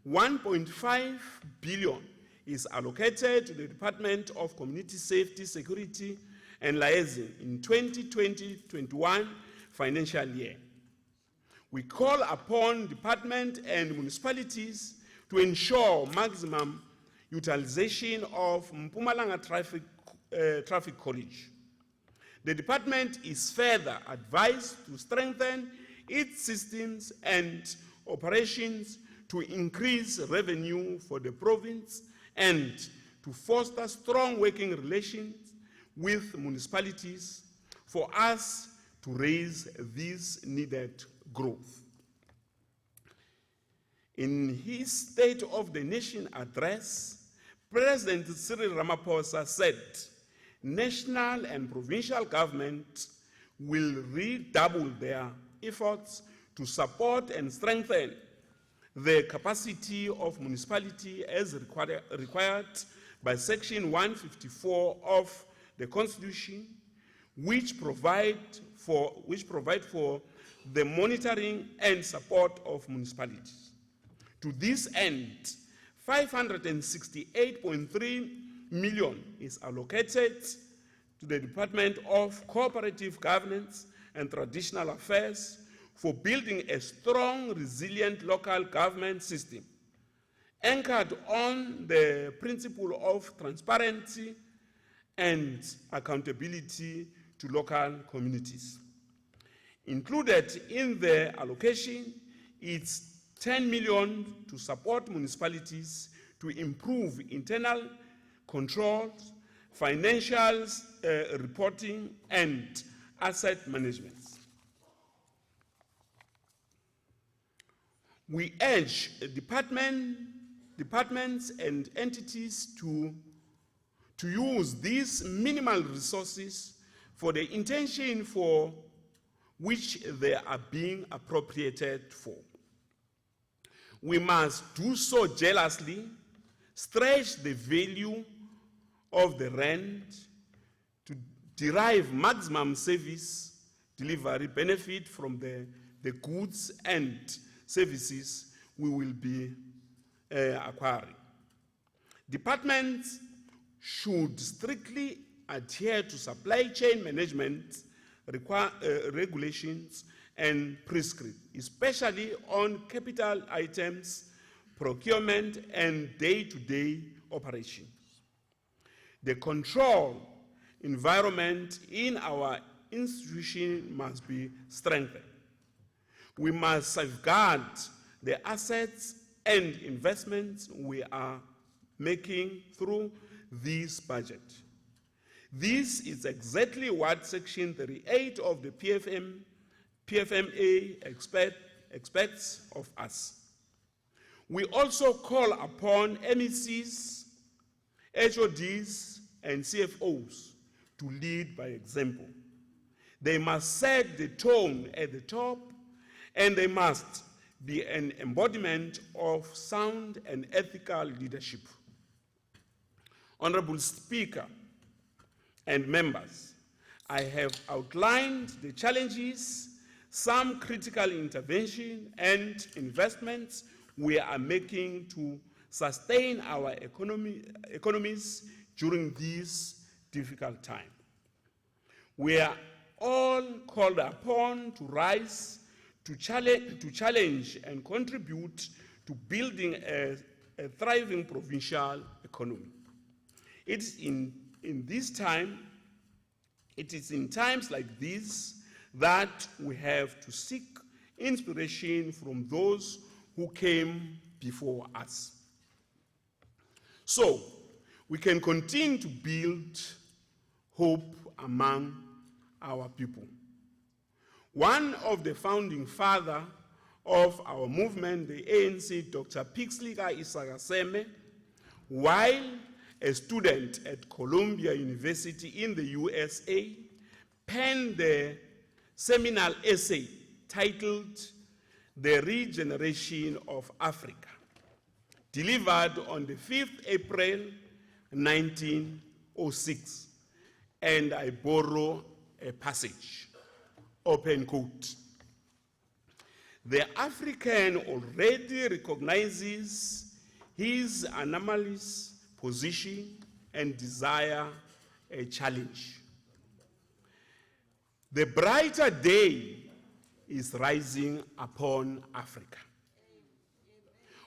1.5 billion is allocated to the Department of Community Safety, Security, and Liaison in 2020-21 financial year. We call upon department and municipalities to ensure maximum utilization of Mpumalanga Traffic College. The department is further advised to strengthen its systems and operations to increase revenue for the province and to foster strong working relations with municipalities for us to raise this needed growth. In his State of the Nation address, President Cyril Ramaphosa said, national and provincial governments will redouble their efforts to support and strengthen the capacity of municipality as required by Section 154 of the Constitution, which provide for the monitoring and support of municipalities. To this end, 568.3 million is allocated to the Department of Cooperative Governance and Traditional Affairs for building a strong, resilient local government system anchored on the principle of transparency and accountability to local communities. Included in the allocation is 10 million to support municipalities to improve internal controls, financial reporting, and asset management. We urge departments and entities to use these minimal resources for the intention for which they are being appropriated for. We must do so jealously, stretch the value of the rent to derive maximum service delivery benefit from the goods and services we will be acquiring. Departments should strictly adhere to supply chain management regulations and prescripts, especially on capital items, procurement, and day-to-day operations. The control environment in our institution must be strengthened. We must safeguard the assets and investments we are making through this budget. This is exactly what Section 38 of the PFMA expects of us. We also call upon MECs, HODs, and CFOs to lead by example. They must set the tone at the top, and they must be an embodiment of sound and ethical leadership. Honorable Speaker and members, I have outlined the challenges, some critical intervention and investments we are making to sustain our economies during this difficult time. We are all called upon to rise to challenge and contribute to building a thriving provincial economy. It is in times like these that we have to seek inspiration from those who came before us, so we can continue to build hope among our people. One of the founding fathers of our movement, the ANC, Dr. Pixley Isakaseme, while a student at Columbia University in the USA, penned the seminal essay titled The Regeneration of Africa, delivered on the 5th April 1906, and I borrow a passage, open quote. The African already recognizes his anomalous position and desire a challenge. The brighter day is rising upon Africa.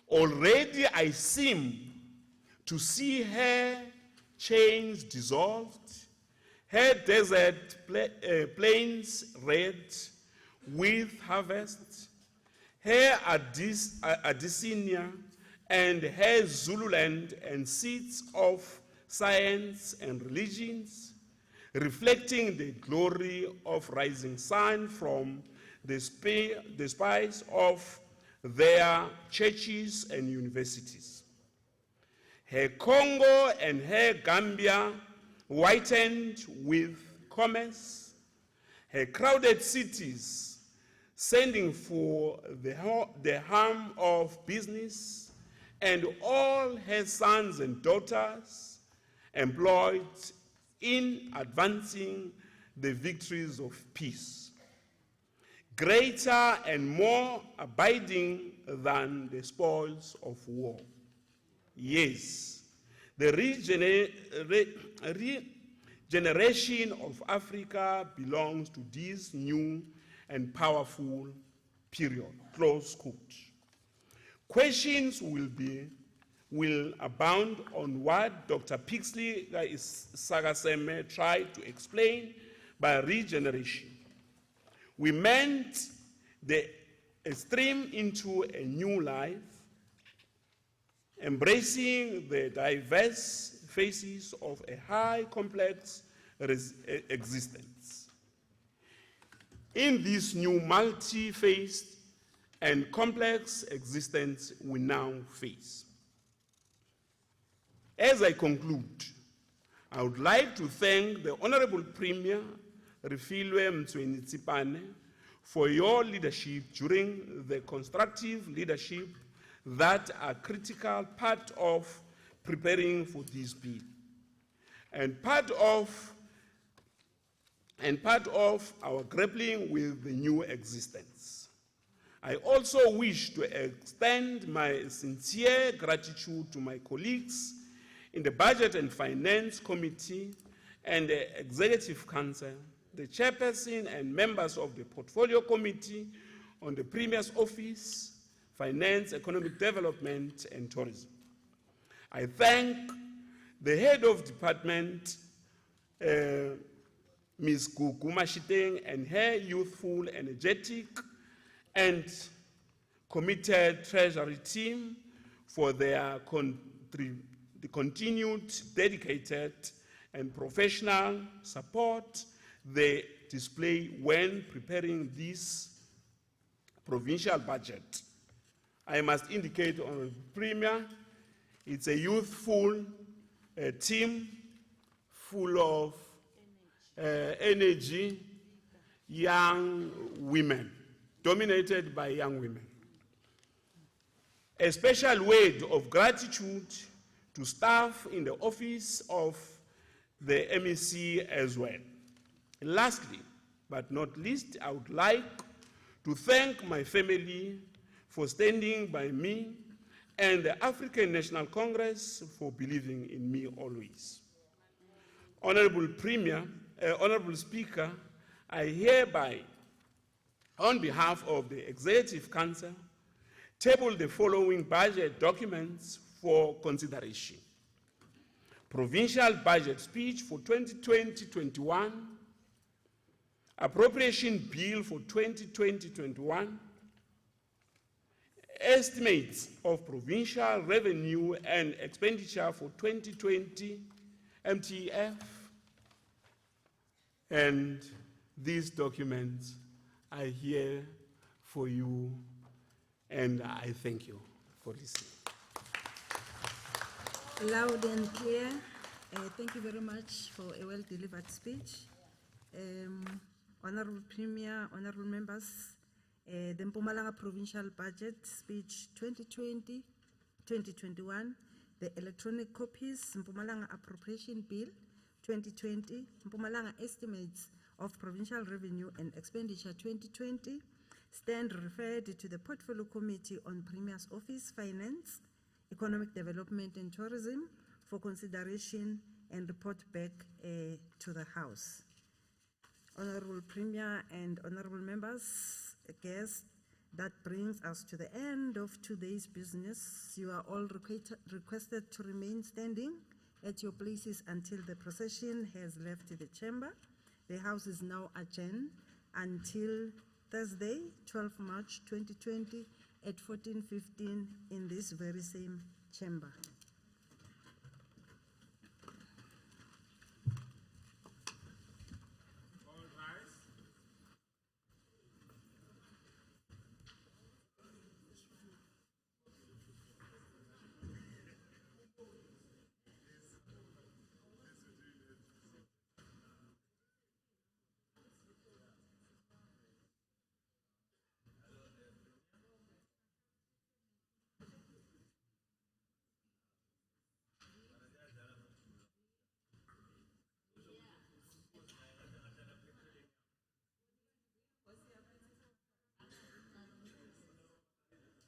Already I seem to see her chains dissolved, her desert plains red with harvest, her Abyssinia and her Zululand and seats of science, and religions, reflecting the glory of rising sun from the spires of their churches and universities. Her Congo and her Gambia whitened with commerce, her crowded cities sending for the harm of business, and all her sons and daughters employed in advancing the victories of peace, greater and more abiding than the spoils of war. Yes, the regeneration of Africa belongs to this new and powerful period, close quote. Questions will abound on what Dr. Pixley Sagaseme tried to explain by regeneration. We meant the stream into a new life, embracing the diverse faces of a high complex existence. In this new multi-faced and complex existence we now face. As I conclude, I would like to thank the Honorable Premier Refilwe Mtsweni-Tsipane for your leadership during the constructive leadership that are critical part of preparing for this bill, and part of our grappling with the new existence. I also wish to extend my sincere gratitude to my colleagues in the Budget and Finance Committee and the Executive Council, the chairperson and members of the Portfolio Committee on the Premier's Office, Finance, Economic Development and Tourism. I thank the head of department, Ms. Gugu Mashiteng, and her youthful, energetic, and committed treasury team for their continued dedicated and professional support they display when preparing this provincial budget. I must indicate on the Premier, it's a youthful team full of energy, young women, dominated by young women. A special word of gratitude to staff in the office of the MEC as well. Lastly, but not least, I would like to thank my family for standing by me and the African National Congress for believing in me always. Honorable Premier, Honorable Speaker, I hereby, on behalf of the Executive Council, table the following budget documents for consideration. Provincial Budget Speech for 2020-21, Appropriation Bill for 2020-21, Estimates of Provincial Revenue and Expenditure for 2020, MTF, and these documents are here for you, and I thank you for listening. Loud and clear. Thank you very much for a well-delivered speech. Honorable Premier, honorable members, the Mpumalanga Provincial Budget Speech 2020-2021, the electronic copies, Mpumalanga Appropriation Bill 2020, Mpumalanga Estimates of Provincial Revenue and Expenditure 2020, stand referred to the Portfolio Committee on Premier's Office, Finance, Economic Development and Tourism for consideration and report back to the House. Honorable Premier and honorable members, guests, that brings us to the end of today's business. You are all requested to remain standing at your places until the procession has left the chamber. The House is now adjourned until Thursday, 12 March 2020 at 14:15 in this very same chamber.